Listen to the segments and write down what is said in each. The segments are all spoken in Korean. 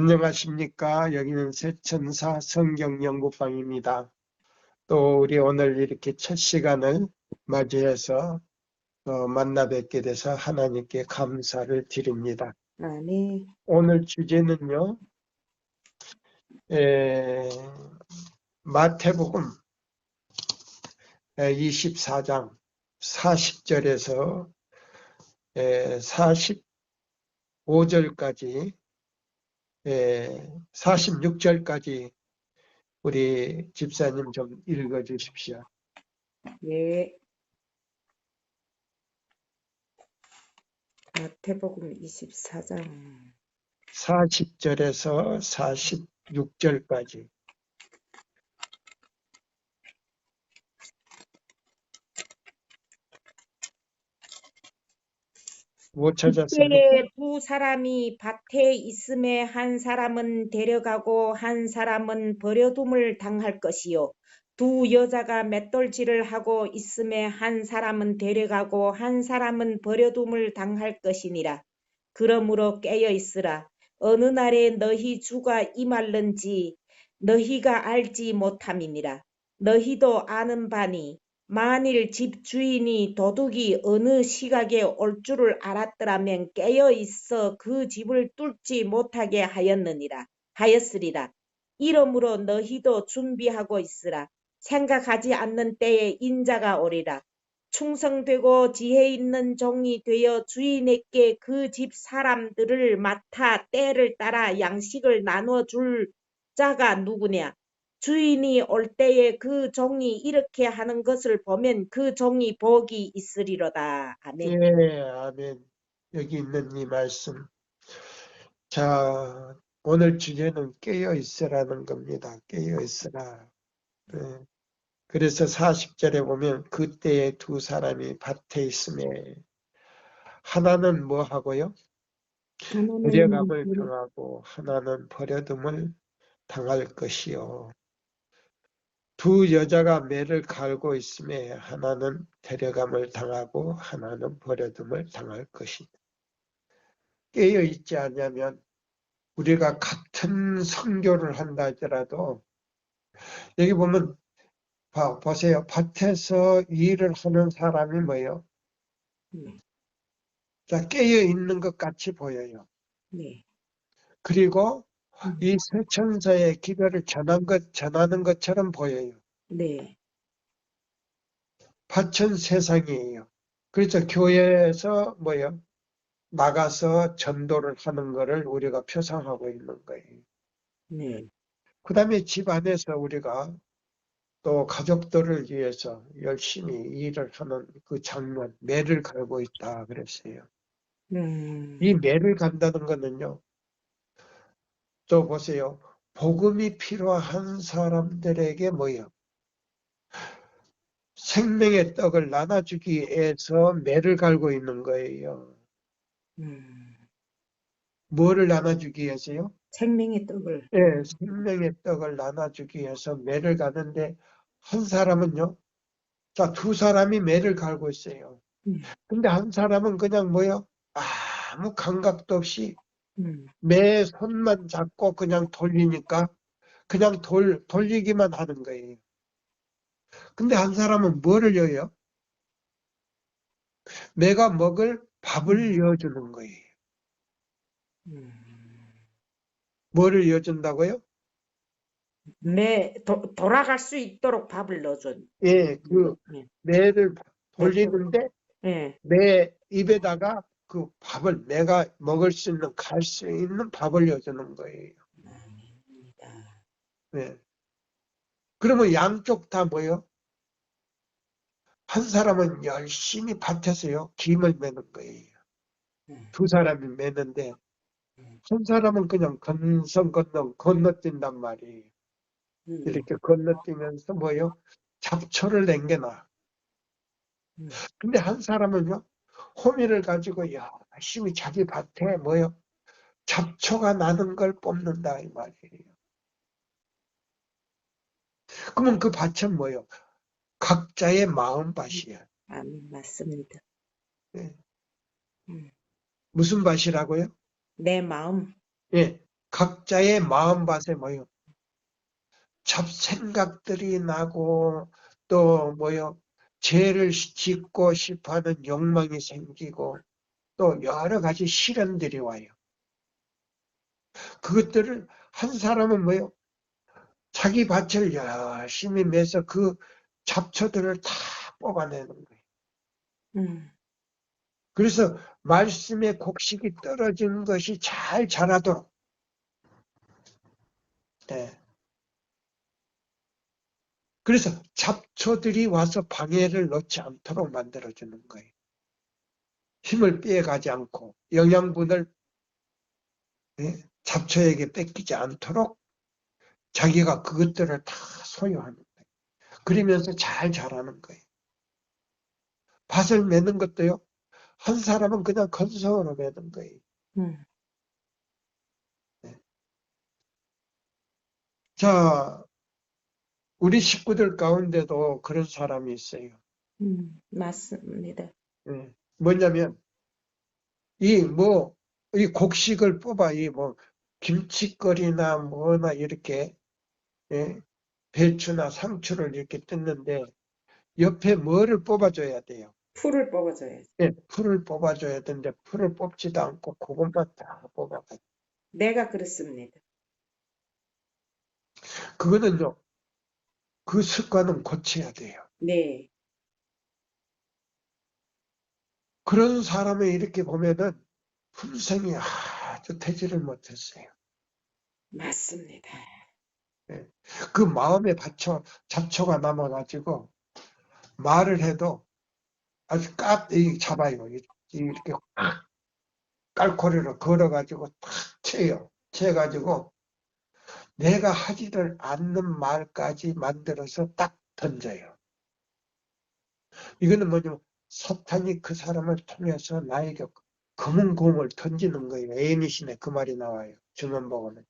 안녕하십니까. 여기는 새천사 성경연구방입니다. 또 우리 오늘 이렇게 첫 시간을 맞이해서 만나 뵙게 돼서 하나님께 감사를 드립니다. 네. 오늘 주제는요, 마태복음 24장 40절에서 45절까지 46절까지 우리 집사님 좀 읽어 주십시오. 예. 마태복음 24장 40절에서 46절까지. 못 찾았어요? 그때에 두 사람이 밭에 있음에 한 사람은 데려가고 한 사람은 버려둠을 당할 것이요. 두 여자가 맷돌질을 하고 있음에 한 사람은 데려가고 한 사람은 버려둠을 당할 것이니라. 그러므로 깨어 있으라. 어느 날에 너희 주가 임할는지 너희가 알지 못함이니라. 너희도 아는 바니 만일 집 주인이 도둑이 어느 시각에 올 줄을 알았더라면 깨어 있어 그 집을 뚫지 못하게 하였으리라. 이러므로 너희도 준비하고 있으라. 생각하지 않는 때에 인자가 오리라. 충성되고 지혜 있는 종이 되어 주인에게 그 집 사람들을 맡아 때를 따라 양식을 나눠 줄 자가 누구냐? 주인이 올 때에 그 종이 이렇게 하는 것을 보면 그 종이 복이 있으리로다. 아멘. 예, 아멘. 여기 있는 이 말씀. 자, 오늘 주제는 깨어 있으라는 겁니다. 깨어 있으라. 네. 그래서 40절에 보면 그때에 두 사람이 밭에 있음에 하나는 뭐 하고요? 데려감을 당하고 하나는 버려둠을 당할 것이요. 두 여자가 매를 갈고 있음에 하나는 데려감을 당하고 하나는 버려둠을 당할 것이다. 깨어 있지 않으면 우리가 같은 선교를 한다 하더라도 여기 보면 보세요. 밭에서 일을 하는 사람이 뭐예요? 자, 깨어 있는 것 같이 보여요. 네. 그리고 이 세천사의 기별을 전하는 것처럼 보여요. 네. 밭은 세상이에요. 그래서 교회에서 뭐예요? 나가서 전도를 하는 것을 우리가 표상하고 있는 거예요. 네. 그 다음에 집 안에서 우리가 또 가족들을 위해서 열심히 일을 하는 그 장면, 매를 갈고 있다 그랬어요. 이 매를 간다는 거는요. 또 보세요. 복음이 필요한 사람들에게 뭐예요? 생명의 떡을 나눠주기 위해서 매를 갈고 있는 거예요. 뭐를 나눠주기 위해서요? 생명의 떡을. 예, 생명의 떡을 나눠주기 위해서 매를 가는데 한 사람은요. 자, 두 사람이 매를 갈고 있어요. 근데 한 사람은 그냥 뭐요? 아무 감각도 없이 매 손만 잡고 그냥 돌리니까 그냥 돌리기만 하는 거예요. 근데 한 사람은 뭐를 여요? 매가 먹을 밥을 이어주는 거예요. 뭐를 이어준다고요? 돌아갈 수 있도록 밥을 넣어줘. 예, 그 매를 돌리는데 네. 매 입에다가 그 밥을 매가 먹을 수 있는 갈 수 있는 밥을 넣어주는 거예요. 네. 그러면 양쪽 다 뭐요? 한 사람은 열심히 밭에서요 김을 매는 거예요. 두 사람이 매는데 한 사람은 그냥 건너뛴단 말이에요. 이렇게 건너뛰면서 뭐요? 잡초를 남겨놔. 근데 한 사람은요 호미를 가지고 열심히 자기 밭에 뭐요? 잡초가 나는 걸 뽑는다 이 말이에요. 그러면 그 밭은 뭐요? 각자의 마음밭이야. 맞습니다. 네. 무슨 밭이라고요? 내 마음. 예. 각자의 마음밭에 뭐요? 잡생각들이 나고 또 뭐요? 죄를 짓고 싶어하는 욕망이 생기고 또 여러 가지 시련들이 와요. 그것들을 한 사람은 뭐요? 자기 밭을 열심히 매서 그 잡초들을 다 뽑아내는 거예요. 그래서 말씀의 곡식이 떨어진 것이 잘 자라도록 네. 그래서 잡초들이 와서 방해를 넣지 않도록 만들어주는 거예요. 힘을 빼가지 않고 영양분을 잡초에게 뺏기지 않도록 자기가 그것들을 다 소유하는 거예요. 그러면서 잘 자라는 거예요. 밭을 매는 것도요. 한 사람은 그냥 건성으로 매는 거예요. 네. 자, 우리 식구들 가운데도 그런 사람이 있어요. 맞습니다. 뭐냐면 이 곡식을 뽑아 김치거리나 뭐나 이렇게 배추나 상추를 이렇게 뜯는데 옆에 뭐를 뽑아줘야 돼요? 풀을 뽑아줘야지. 풀을 뽑아줘야 되는데 풀을 뽑지도 않고 그것만 다 뽑아가지고 내가 그렇습니다. 그거는요. 그 습관은 고쳐야 돼요. 네. 그런 사람을 이렇게 보면은 품성이 아주 되지를 못했어요. 맞습니다. 그 마음에 잡초가 남아가지고 말을 해도 아주 잡아요. 이렇게 깔코리로 걸어가지고 탁 쳐요. 쳐가지고 내가 하지를 않는 말까지 만들어서 딱 던져요. 이거는 뭐냐면 사탄이 그 사람을 통해서 나에게 검은 공을 던지는 거예요. 애미신에 그 말이 나와요. 증언복음에.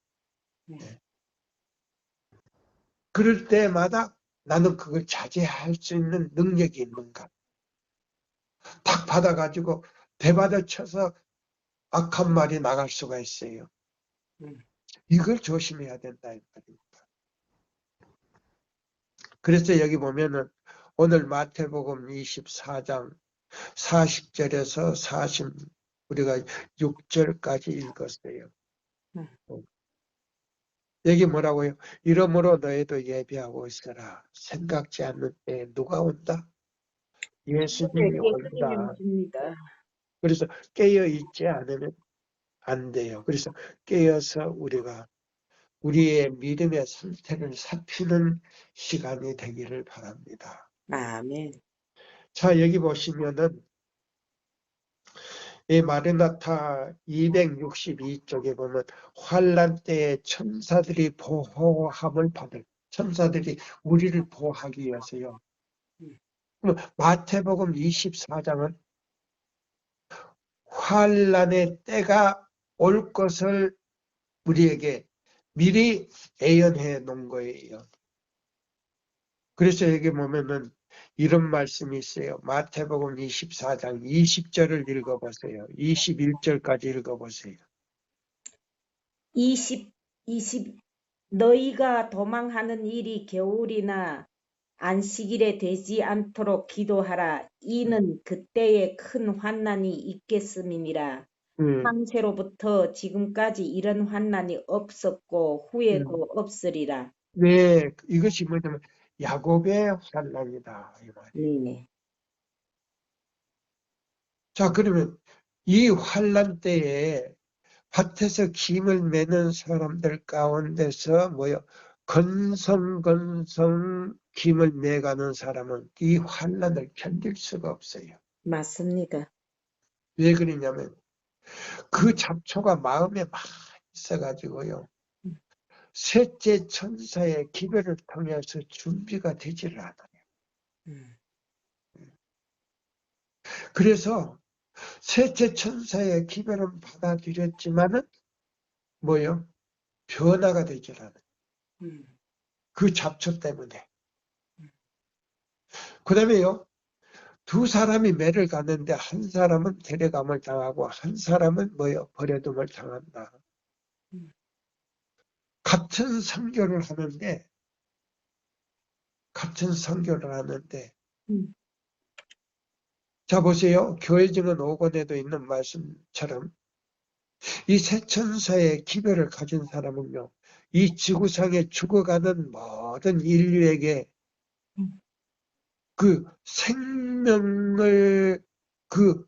네. 그럴 때마다 나는 그걸 자제할 수 있는 능력이 있는가. 딱 받아가지고 대받아 쳐서 악한 말이 나갈 수가 있어요. 이걸 조심해야 된다 이 말입니다. 그래서 여기 보면은 오늘 마태복음 24장 40절에서 우리가 6절까지 읽었어요. 여기 뭐라고요? 이러므로 너희도 예비하고 있어라. 생각지 않는 때에 누가 온다? 예수님이 예수님이 온다. 오십니다. 그래서 깨어 있지 않으면 안 돼요. 그래서 깨어서 우리가 우리의 믿음의 상태를 살피는 시간이 되기를 바랍니다. 아멘. 자, 여기 보시면은 이 마르나타 262쪽에 보면 환란 때에 천사들이 보호함을 받을 천사들이 우리를 보호하기 위해서요. 마태복음 24장은 환란의 때가 올 것을 우리에게 미리 예언해 놓은 거예요. 그래서 여기 보면은 이런 말씀이 있어요. 마태복음 24장 20절을 읽어보세요. 21절까지 읽어보세요. 20 너희가 도망하는 일이 겨울이나 안식일에 되지 않도록 기도하라. 이는 그때에 큰 환난이 있겠음이니라. 창세로부터 지금까지 이런 환난이 없었고 후에도 없으리라. 네, 이것이 뭐냐면 야곱의 환난이다 이 말이에요. 네. 자, 그러면 이 환난 때에 밭에서 김을 매는 사람들 가운데서 건성건성 김을 매가는 사람은 이 환난을 견딜 수가 없어요. 맞습니다. 왜 그러냐면 그 잡초가 마음에 막 있어가지고요. 셋째 천사의 기별을 통해서 준비가 되지를 않아요. 그래서 셋째 천사의 기별은 받아들였지만은 변화가 되질 않아요. 그 잡초 때문에. 그 다음에요. 두 사람이 매를 가는데 한 사람은 데려감을 당하고 한 사람은 버려둠을 당한다. 같은 선교를 하는데 자 보세요. 교회 증언 5권에도 있는 말씀처럼 이 새 천사의 기별을 가진 사람은요. 이 지구상에 죽어가는 모든 인류에게 그 생명을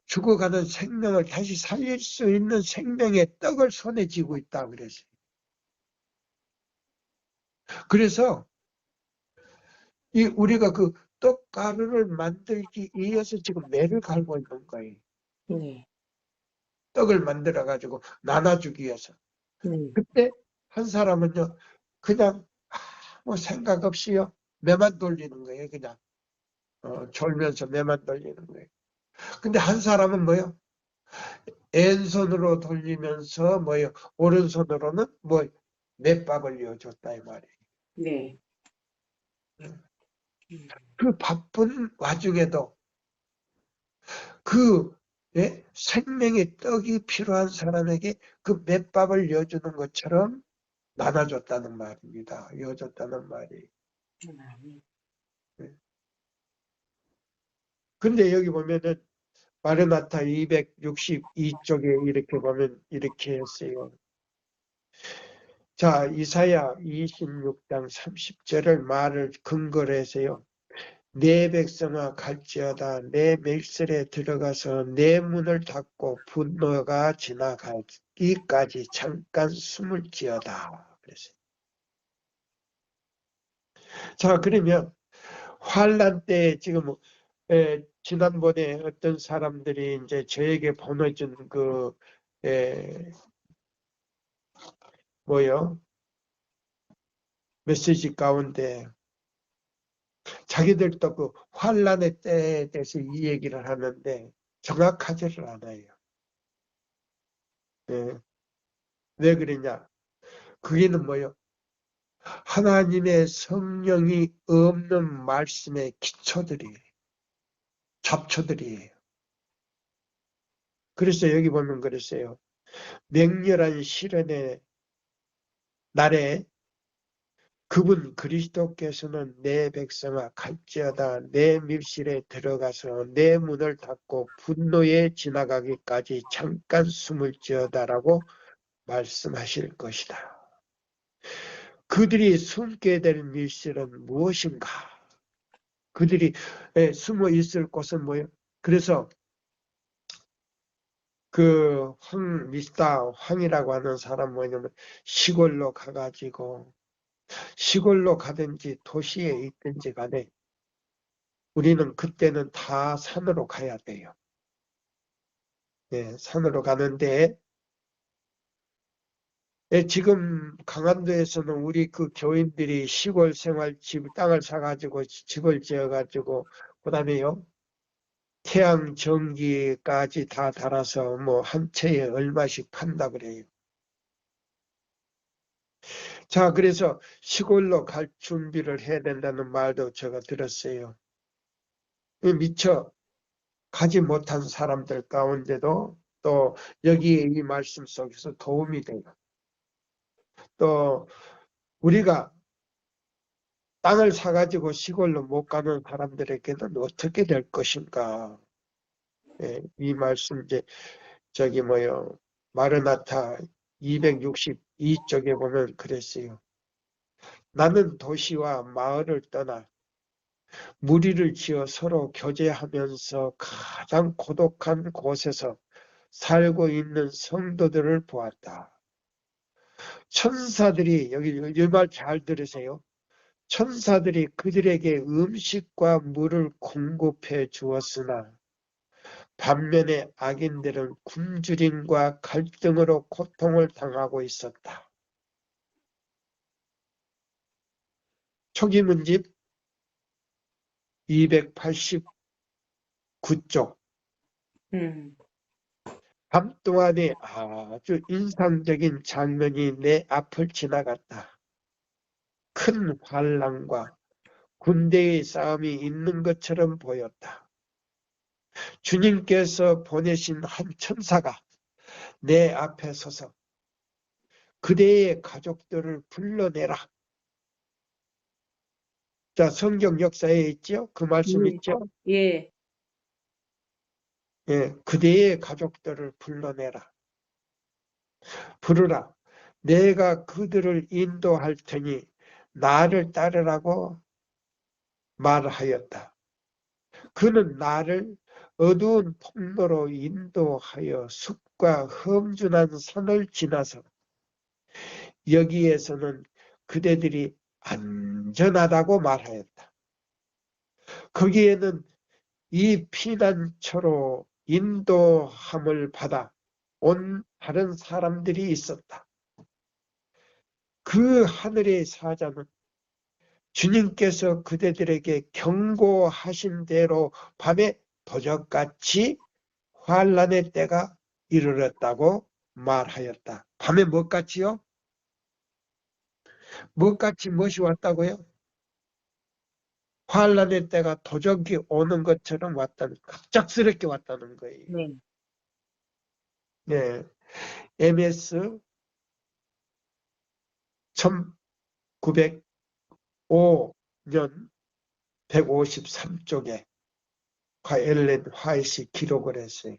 죽어가는 생명을 다시 살릴 수 있는 생명의 떡을 손에 쥐고 있다 그랬어요. 그래서 우리가 그 떡가루를 만들기 위해서 지금 매를 갈고 있는 거예요. 네. 떡을 만들어 가지고 나눠주기 위해서. 그때 한 사람은요 그냥 아무 생각 없이요 매만 돌리는 거예요. 그냥 졸면서 매만 돌리는 거예요. 근데 한 사람은 뭐요? 왼손으로 돌리면서 뭐요? 오른손으로는 뭐 맷밥을 이어줬다 이 말이에요. 네. 그 바쁜 와중에도 그 생명의 떡이 필요한 사람에게 그 맷밥을 이어주는 것처럼 나눠줬다는 말입니다. 이어줬다는 말이에요. 근데 여기 보면은 마르나타 262쪽에 이렇게 보면 이렇게 했어요. 자, 이사야 26장 30절을 말을 근거로 해서요. 내 백성아 갈지어다 내 멸실에 들어가서 내 문을 닫고 분노가 지나가기까지 잠깐 숨을지어다. 그랬어요. 자, 그러면 환란 때 지금 지난번에 어떤 사람들이 이제 저에게 보내준 메시지 가운데 자기들도 그 환란의 때에 대해서 이 얘기를 하는데 정확하지를 않아요. 왜 그러냐? 그게는 하나님의 성령이 없는 말씀의 기초들이에요. 잡초들이에요. 그래서 여기 보면 그랬어요. 맹렬한 시련의 날에 그분 그리스도께서는 내 백성아 갈지어다 내 밀실에 들어가서 내 문을 닫고 분노에 지나가기까지 잠깐 숨을지어다라고 말씀하실 것이다. 그들이 숨게 될 밀실은 무엇인가? 그들이 숨어 있을 곳은 뭐예요? 그래서 그 미스터 황이라고 하는 사람 뭐냐면 시골로 가가지고 시골로 가든지 도시에 있든지 간에 우리는 그때는 다 산으로 가야 돼요. 네, 산으로 가는데 지금 강원도에서는 우리 그 교인들이 시골 생활 땅을 사가지고 집을 지어가지고 그다음에요 태양 전기까지 다 달아서 뭐 한 채에 얼마씩 판다 그래요. 자, 그래서 시골로 갈 준비를 해야 된다는 말도 제가 들었어요. 미처 가지 못한 사람들 가운데도 또 여기에 이 말씀 속에서 도움이 돼요. 또 우리가 땅을 사가지고 시골로 못 가는 사람들에게는 어떻게 될 것인가? 이 말씀 마르나타 262쪽에 보면 그랬어요. 나는 도시와 마을을 떠나 무리를 지어 서로 교제하면서 가장 고독한 곳에서 살고 있는 성도들을 보았다. 천사들이 여기 이 말 잘 들으세요. 천사들이 그들에게 음식과 물을 공급해 주었으나 반면에 악인들은 굶주림과 갈등으로 고통을 당하고 있었다. 초기문집 289쪽 밤 동안에 아주 인상적인 장면이 내 앞을 지나갔다. 큰 환란과 군대의 싸움이 있는 것처럼 보였다. 주님께서 보내신 한 천사가 내 앞에 서서 그대의 가족들을 불러내라. 자, 성경 역사에 있죠? 그 말씀 있죠? 예. 예, 그대의 가족들을 불러내라. 부르라. 내가 그들을 인도할 테니 나를 따르라고 말하였다. 그는 나를 어두운 통로로 인도하여 숲과 험준한 산을 지나서 여기에서는 그대들이 안전하다고 말하였다. 거기에는 이 피난처로 인도함을 받아 온 다른 사람들이 있었다. 그 하늘의 사자는 주님께서 그대들에게 경고하신 대로 밤에 도적같이 환난의 때가 이르렀다고 말하였다. 밤에 뭐같이요? 뭐같이 무엇이 왔다고요? 환난의 때가 도적이 오는 것처럼 왔다는, 갑작스럽게 왔다는 거예요. 네. 네. MS 1905년 153쪽에 엘렌 화이트이 기록을 했어요.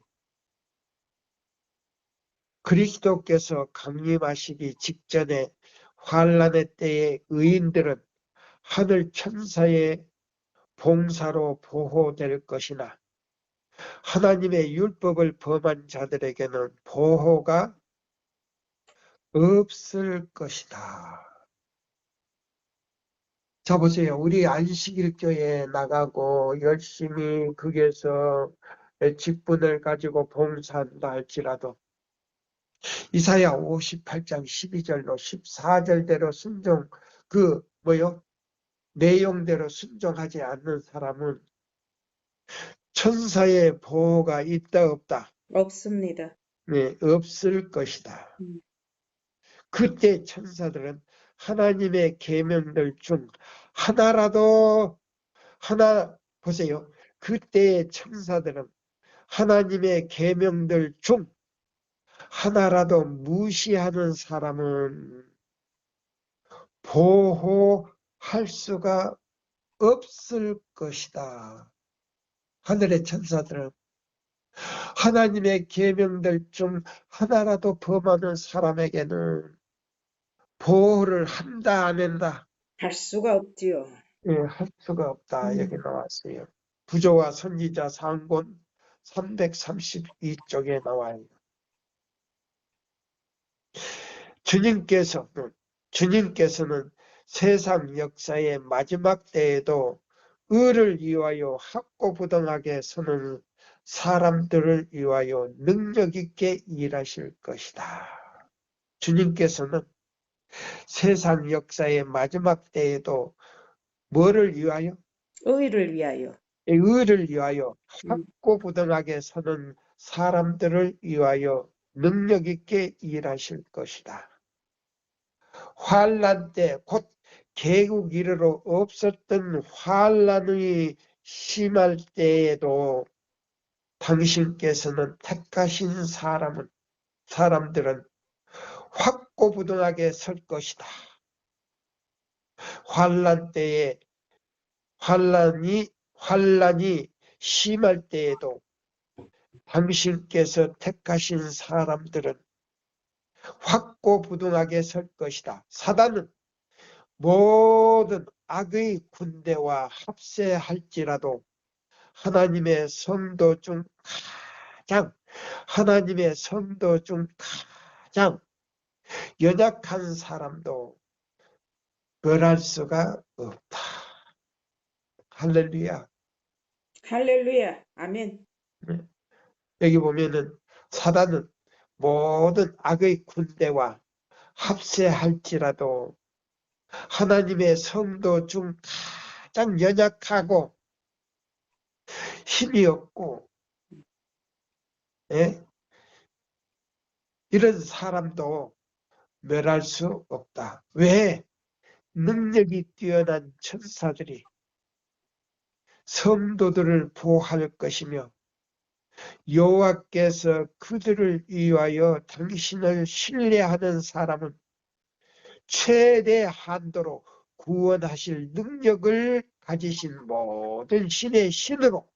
그리스도께서 강림하시기 직전에 환난의 때에 의인들은 하늘 천사의 봉사로 보호될 것이나 하나님의 율법을 범한 자들에게는 보호가 없을 것이다. 자, 보세요. 우리 안식일교회에 나가고 열심히 거기에서 직분을 가지고 봉사한다 할지라도 이사야 58장 12절로 14절대로 순종, 내용대로 순종하지 않는 사람은 천사의 보호가 있다 없다? 없습니다. 네, 없을 것이다. 그때 천사들은 하나님의 계명들 중 보세요. 그때의 천사들은 하나님의 계명들 중 하나라도 무시하는 사람은 보호할 수가 없을 것이다. 하늘의 천사들은 하나님의 계명들 중 하나라도 범하는 사람에게는 보호를 한다 안 한다? 할 수가 없지요. 예, 할 수가 없다. 여기 나왔어요. 부조와 선지자 상권 332쪽에 나와요. 주님께서는 세상 역사의 마지막 때에도 의를 위하여 확고부동하게 서는 사람들을 위하여 능력 있게 일하실 것이다. 주님께서는 세상 역사의 마지막 때에도 뭐를 위하여? 의를 위하여. 의를 위하여 확고부동하게 서는 사람들을 위하여 능력 있게 일하실 것이다. 환난 때 곧 개국 이르러 없었던 환난이 심할 때에도 당신께서는 택하신 사람들은 확고부동하게 설 것이다. 환난 때에 환난이 심할 때에도 당신께서 택하신 사람들은 확고부동하게 설 것이다. 사단은 모든 악의 군대와 합세할지라도 하나님의 성도 중 가장 연약한 사람도 벌할 수가 없다. 할렐루야. 할렐루야. 아멘. 여기 보면은 사단은 모든 악의 군대와 합세할지라도 하나님의 성도 중 가장 연약하고 힘이 없고 이런 사람도 멸할 수 없다. 왜? 능력이 뛰어난 천사들이 성도들을 보호할 것이며 여호와께서 그들을 위하여 당신을 신뢰하는 사람은 최대 한도로 구원하실 능력을 가지신 모든 신의 신으로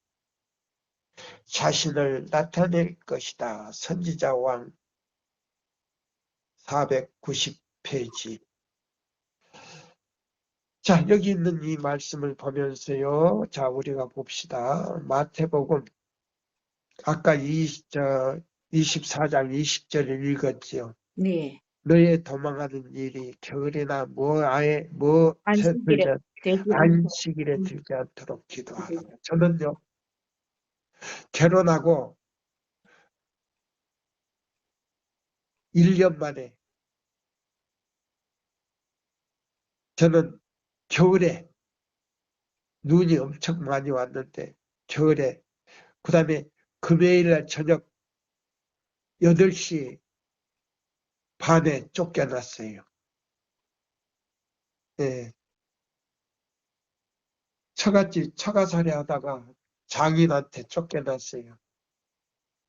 자신을 나타낼 것이다. 선지자 왕 490페이지. 자, 여기 있는 이 말씀을 보면서요. 자, 우리가 봅시다. 마태복음 아까 24장 20절을 읽었지요. 네. 너의 도망하는 일이 겨울이나 안식일에 되지 않도록. 안식일에 들지 않도록 기도하라. 저는요, 결혼하고 1년 만에 저는 겨울에 눈이 엄청 많이 왔는데 겨울에 그 다음에 금요일 날 저녁 8시 반에 쫓겨났어요. 예. 처가살이 하다가 장인한테 쫓겨났어요.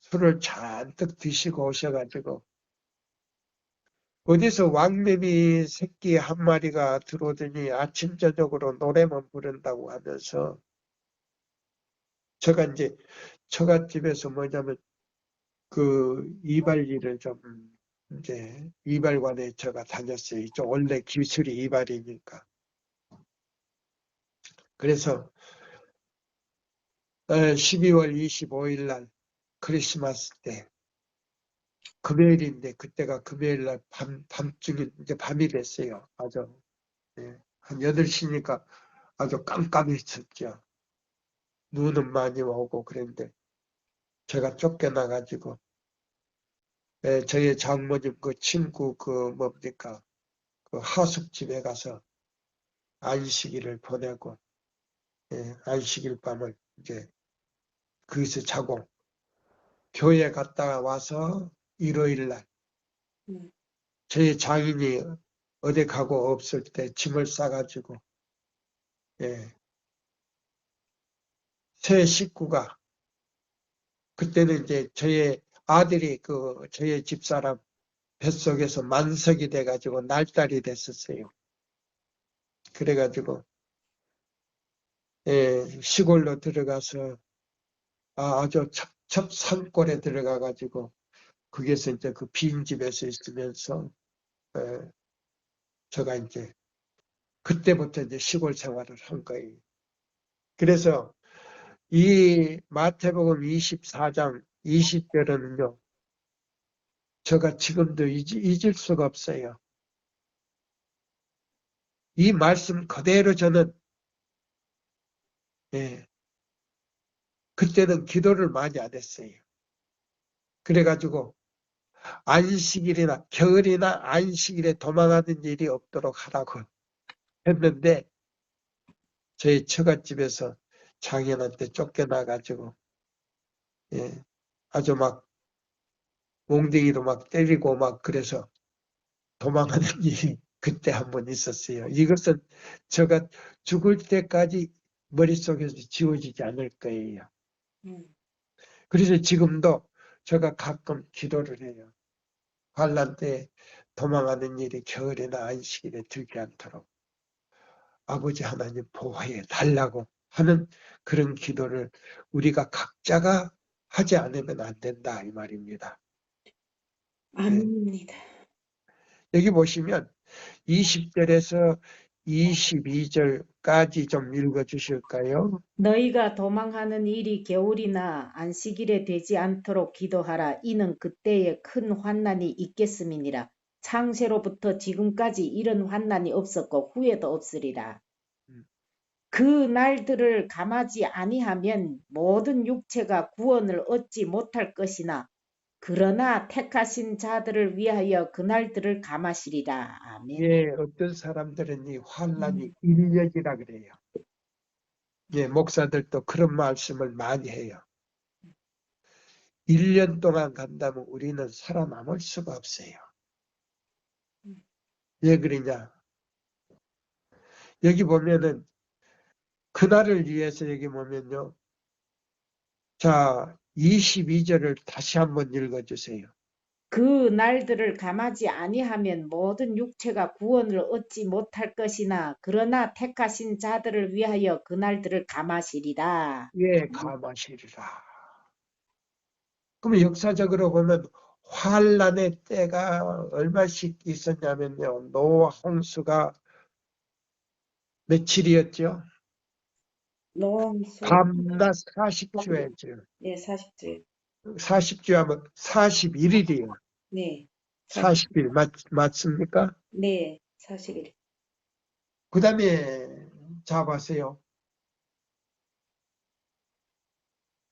술을 잔뜩 드시고 오셔가지고 어디서 왕래비 새끼 한 마리가 들어오더니 아침 저녁으로 노래만 부른다고 하면서 제가 이제 처갓집에서 뭐냐면 그 이발일을 좀 이제 이발관에 제가 다녔어요. 이쪽 원래 기술이 이발이니까. 그래서 12월 25일 날 크리스마스 때 금요일인데 그때가 금요일 날 밤중에 이제 밤이 됐어요. 아주 한 8시니까 아주 깜깜했었죠. 눈은 많이 오고 그랬는데 제가 쫓겨나가지고 저희 장모님 그 친구 그 뭡니까 그 하숙집에 가서 안식일을 보내고 안식일 밤을 이제 거기서 자고 교회 갔다 와서 일요일 날 저희 장인이 어디 가고 없을 때 짐을 싸가지고 새 식구가 그때는 이제 저희 아들이 저희 집사람 뱃속에서 만석이 돼가지고 날달이 됐었어요. 그래가지고 시골로 들어가서 아주 첩첩 산골에 들어가가지고 거기서 이제 그 빈집에서 있으면서 제가 이제 그때부터 이제 시골 생활을 한 거예요. 그래서 이 마태복음 24장 20절은요, 제가 지금도 잊을 수가 없어요. 이 말씀 그대로 저는 그때는 기도를 많이 안 했어요. 그래가지고 안식일이나 겨울이나 안식일에 도망하는 일이 없도록 하라고 했는데 저희 처갓집에서 장인한테 쫓겨나가지고 아주 막 몽둥이로 막 때리고 막 그래서 도망하는 일이 그때 한 번 있었어요. 이것은 제가 죽을 때까지 머릿속에서 지워지지 않을 거예요. 그래서 지금도 제가 가끔 기도를 해요. 환난 때 도망하는 일이 겨울이나 안식일에 들지 않도록 아버지 하나님 보호해 달라고 하는 그런 기도를 우리가 각자가 하지 않으면 안 된다 이 말입니다. 아멘입니다. 여기 보시면 20절에서 22절까지 좀 읽어 주실까요? 너희가 도망하는 일이 겨울이나 안식일에 되지 않도록 기도하라. 이는 그때에 큰 환난이 있겠음이니라. 창세로부터 지금까지 이런 환난이 없었고 후에도 없으리라. 그 날들을 감하지 아니하면 모든 육체가 구원을 얻지 못할 것이나 그러나 택하신 자들을 위하여 그 날들을 감하시리라. 아멘. 예, 어떤 사람들은 이 환난이 1년이라 그래요. 예, 목사들도 그런 말씀을 많이 해요. 1년 동안 간다면 우리는 살아남을 수가 없어요. 왜 그러냐? 여기 보면은 그날을 위해서 여기 보면요. 자, 22절을 다시 한번 읽어주세요. 그 날들을 감하지 아니하면 모든 육체가 구원을 얻지 못할 것이나 그러나 택하신 자들을 위하여 그 날들을 감하시리라. 예, 감하시리라. 그러면 역사적으로 보면 환란의 때가 얼마씩 있었냐면요. 노아 홍수가 며칠이었죠? 노홍수 밤낮 40주였죠. 네, 40주. 40주 하면 41일이에요. 네, 40일 맞습니까? 네, 40일. 그 다음에 자 보세요.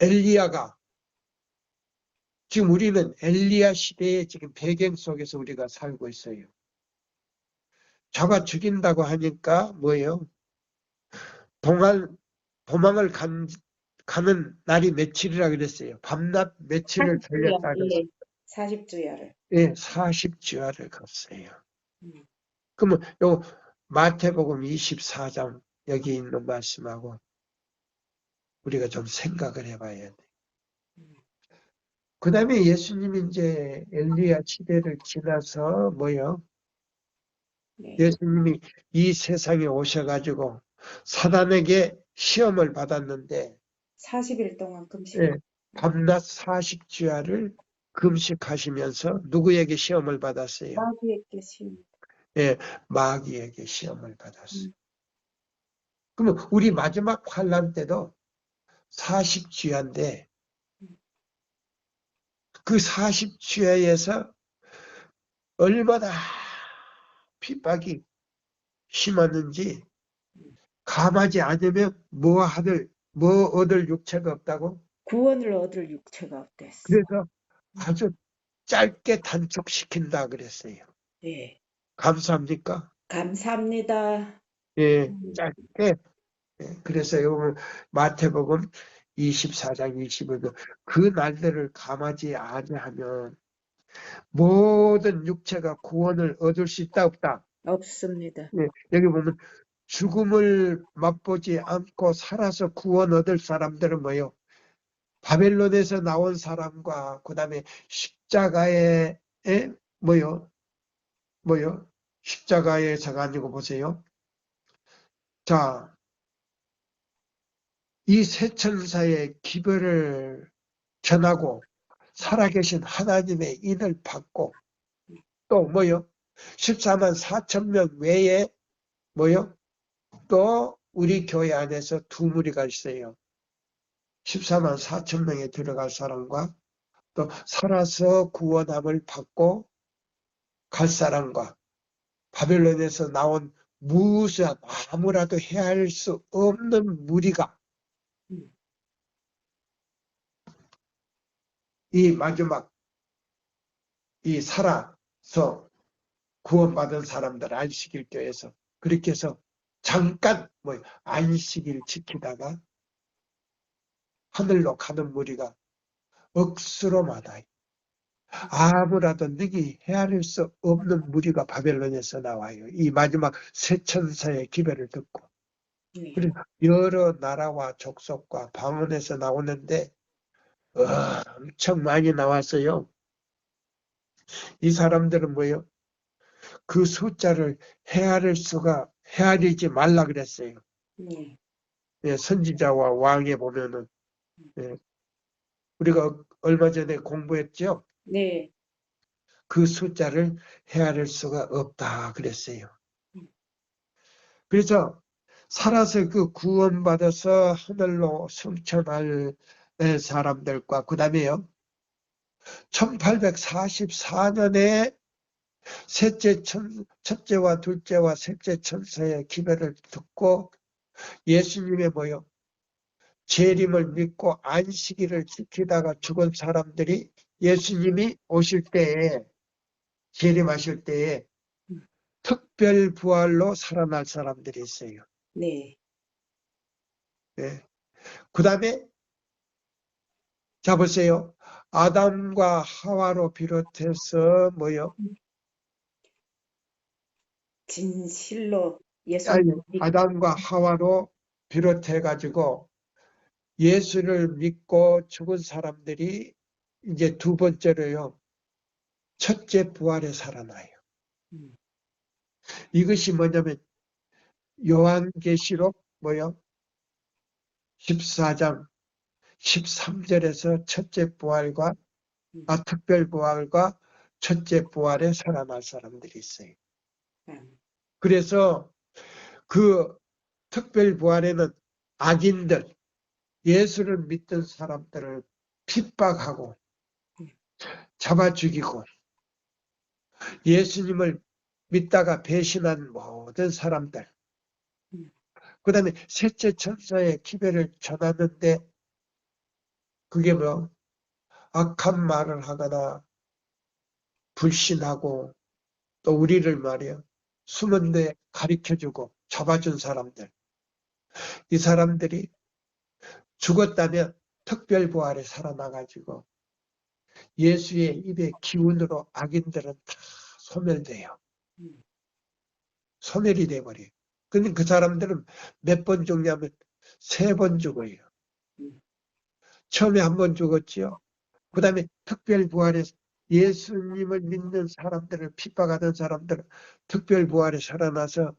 엘리야가 지금 우리는 엘리야 시대의 지금 배경 속에서 우리가 살고 있어요. 저가 죽인다고 하니까 뭐예요? 도망을 가는 날이 며칠이라 그랬어요. 밤낮 며칠을 40주야. 돌렸다 그랬어요. 예, 40주야를. 예, 40주야를 갔어요. 음, 그러면 요 마태복음 24장 여기 있는 말씀하고 우리가 좀 생각을 해봐야 돼. 그 다음에 예수님이 이제 엘리야 시대를 지나서 뭐요? 네, 예수님이 이 세상에 오셔가지고 사단에게 시험을 받았는데 40일 동안 금식. 예, 밤낮 40주야를 금식하시면서 누구에게 시험을 받았어요? 마귀에게 시험. 예, 마귀에게 시험을 받았어요. 그러면 우리 마지막 환란 때도 40주야인데 그 40주야에서 얼마나 핍박이 심었는지 감하지 않으면 뭐 얻을 육체가 없다고? 구원을 얻을 육체가 없댔어. 그래서 아주 짧게 단축시킨다 그랬어요. 예, 감사합니까? 감사합니다. 예, 짧게. 예, 그래서 여러분 마태복음 24장 25절 그 날들을 감하지 아니하면 모든 육체가 구원을 얻을 수 있다 없다. 없습니다. 예, 여기 보면 죽음을 맛보지 않고 살아서 구원 얻을 사람들은 뭐요? 바벨론에서 나온 사람과 그 다음에 십자가에 뭐요? 십자가에서가 아니고 보세요. 자, 이 세 천사의 기별을 전하고 살아계신 하나님의 인을 받고 또 뭐요? 14만 4천 명 외에 뭐요? 또 우리 교회 안에서 두 무리가 있어요. 14만 4천 명에 들어갈 사람과 또 살아서 구원함을 받고 갈 사람과 바벨론에서 나온 무수한 아무라도 헤아릴 수 없는 무리가 이 마지막 이 살아서 구원받은 사람들 안식일 교회에서 그렇게 해서 잠깐 안식일 지키다가 하늘로 가는 무리가 억수로 많아요. 아무라도 능히 헤아릴 수 없는 무리가 바벨론에서 나와요. 이 마지막 세 천사의 기별을 듣고. 그래서 여러 나라와 족속과 방언에서 나오는데 엄청 많이 나왔어요. 이 사람들은 뭐예요? 그 숫자를 헤아리지 말라 그랬어요. 예, 선지자와 왕에 보면은 예, 우리가 얼마 전에 공부했죠. 네. 그 숫자를 헤아릴 수가 없다 그랬어요. 그래서 살아서 그 구원받아서 하늘로 승천할 사람들과 그 다음에요. 1844년에 첫째와 둘째와 셋째 천사의 기별을 듣고 예수님의 뭐요? 재림을 믿고 안식일을 지키다가 죽은 사람들이 예수님이 오실 때에 재림하실 때에 특별 부활로 살아날 사람들이 있어요. 네. 네. 그 다음에 자 보세요. 아담과 하와로 비롯해서 뭐요? 진실로 아니, 예수님 아담과 하와로 비롯해 가지고 예수를 믿고 죽은 사람들이 이제 두 번째로요. 첫째 부활에 살아나요. 음. 이것이 뭐냐면 요한계시록 뭐요? 14장 13절에서 첫째 부활과 특별 부활과 첫째 부활에 살아날 사람들이 있어요. 그래서 그 특별 부활에는 악인들, 예수를 믿던 사람들을 핍박하고 잡아 죽이고 예수님을 믿다가 배신한 모든 사람들, 그 다음에 셋째 천사의 기별을 전하는데 그게 뭐 악한 말을 하거나 불신하고 또 우리를 말이야 숨은 데 가르쳐주고 잡아준 사람들, 이 사람들이 죽었다면 특별부활에 살아나가지고 예수의 입의 기운으로 악인들은 다 소멸돼요. 소멸이 돼버려요. 근데 그 사람들은 몇 번 죽냐면 3번 죽어요. 처음에 1번 죽었지요. 그 다음에 특별부활에 예수님을 믿는 사람들을 핍박하던 사람들은 특별부활에 살아나서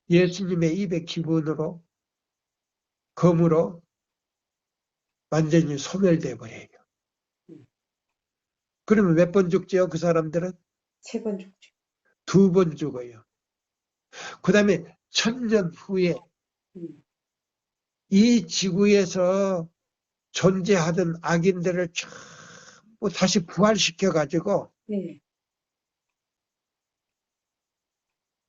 예수님의 입의 기분으로 검으로 완전히 소멸돼 버려요. 그러면 몇 번 죽지요? 그 사람들은? 3번 죽죠. 2번 죽어요. 그 다음에 1000년 후에 이 지구에서 존재하던 악인들을 전부 다시 부활시켜가지고 네.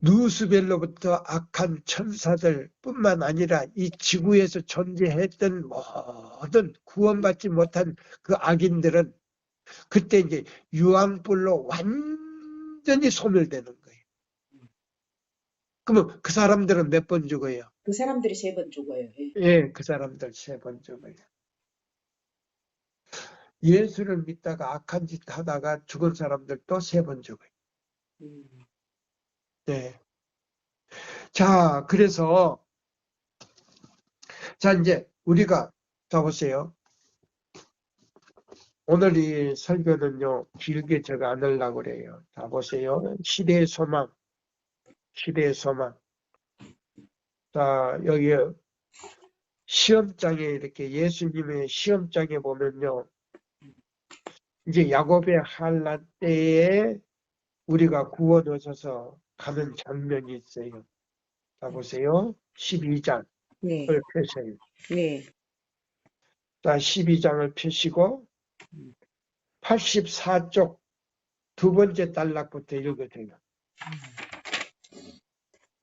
누수벨로부터 악한 천사들 뿐만 아니라 이 지구에서 존재했던 모든 구원받지 못한 그 악인들은 그때 이제 유황불로 완전히 소멸되는 거예요. 그러면 그 사람들은 몇 번 죽어요? 그 사람들이 3번 죽어요. 예. 예, 그 사람들 3번 죽어요. 예수를 믿다가 악한 짓 하다가 죽은 사람들도 3번 죽어요. 네. 자, 그래서 자 이제 우리가 자 보세요. 오늘 이 설교는요 길게 제가 안 하려고 그래요. 자 보세요. 시대의 소망, 시대의 소망. 자 여기 시험장에 이렇게 예수님의 시험장에 보면요. 이제 야곱의 환난 때에 우리가 구원 얻어서 가는 장면이 있어요. 자 보세요. 12장을 네. 펴세요. 네. 자 12장을 펴시고 84쪽 2번째 단락부터 읽으세요.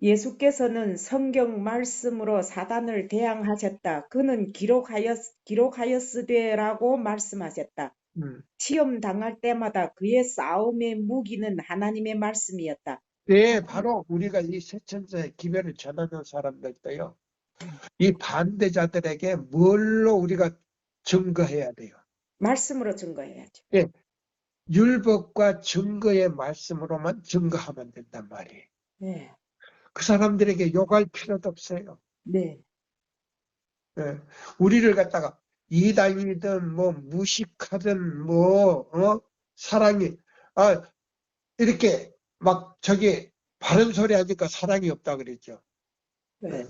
예수께서는 성경 말씀으로 사단을 대항하셨다. 그는 기록하였으되라고 말씀하셨다. 시험 당할 때마다 그의 싸움의 무기는 하나님의 말씀이었다. 네, 바로 우리가 이 세천사의 기별을 전하는 사람들도요. 이 반대자들에게 뭘로 우리가 증거해야 돼요? 말씀으로 증거해야죠. 예, 율법과 증거의 말씀으로만 증거하면 된단 말이에요. 네. 그 사람들에게 욕할 필요도 없어요. 네. 예, 우리를 갖다가 이단이든 뭐 무식하든 뭐 사랑이 이렇게 막 저기 바른 소리 하니까 사랑이 없다 그랬죠. 네. 예.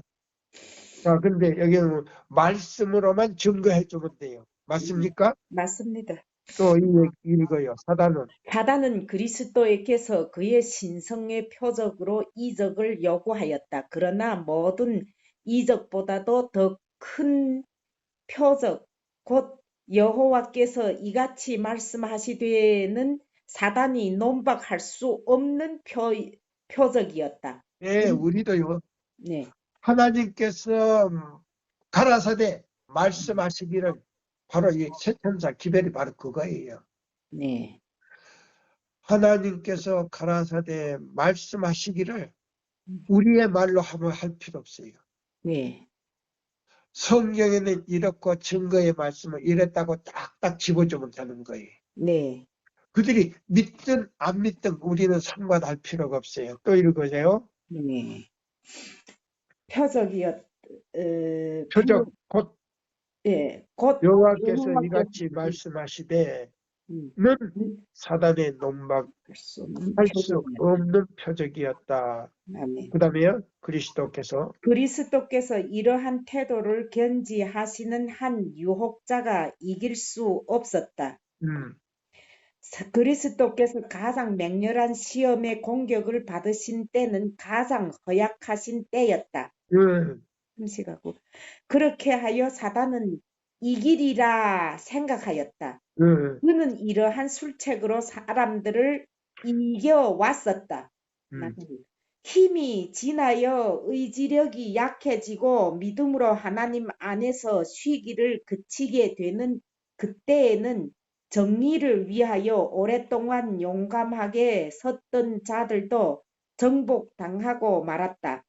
자, 근데 여기는 말씀으로만 증거해 주면 돼요. 맞습니까? 맞습니다. 또 읽어요. 사단은 그리스도에게서 그의 신성의 표적으로 이적을 요구하였다. 그러나 모든 이적보다도 더 큰 표적, 곧 여호와께서 이같이 말씀하시되는 사단이 논박할 수 없는 표적이었다. 예, 우리도요. 네. 하나님께서 가라사대 말씀하시기를 바로 이 세천사 기별이 바로 그거예요. 네. 하나님께서 가라사대 말씀하시기를 우리의 말로 하면 할 필요 없어요. 네. 성경에는 이렇고 증거의 말씀을 이랬다고 딱딱 집어주면 되는 거예요. 네. 그들이 믿든 안 믿든 우리는 상관할 필요가 없어요. 또 읽으세요. 네. 표적, 표적 곧 예, 곧 여호와께서 여호와께서 이같이 말씀하시되 음. 사단의 농막할 할 수 없는 수 표적이었다. 없는 표적이었다. 아멘. 그 다음에요. 그리스도께서 그리스도께서 이러한 태도를 견지하시는 한 유혹자가 이길 수 없었다. 음, 그리스도께서 가장 맹렬한 시험의 공격을 받으신 때는 가장 허약하신 때였다. 음식하고 그렇게 하여 사단은 이기리라 생각하였다. 그는 이러한 술책으로 사람들을 이겨왔었다. 힘이 지나여 의지력이 약해지고 믿음으로 하나님 안에서 쉬기를 그치게 되는 그때에는 정의를 위하여 오랫동안 용감하게 섰던 자들도 정복당하고 말았다.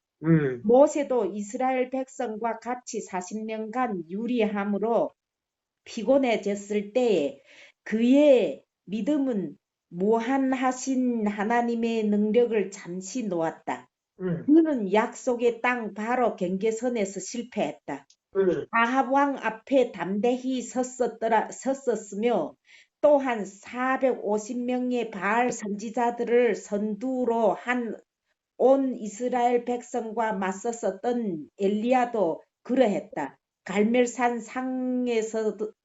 모세도 이스라엘 백성과 같이 40년간 유리함으로 피곤해졌을 때에 그의 믿음은 무한하신 하나님의 능력을 잠시 놓았다. 그는 약속의 땅 바로 경계선에서 실패했다. 아합 왕 앞에 담대히 섰었으며 또한 450명의 바알 선지자들을 선두로 한 온 이스라엘 백성과 맞섰었던 엘리야도 그러했다. 갈멜산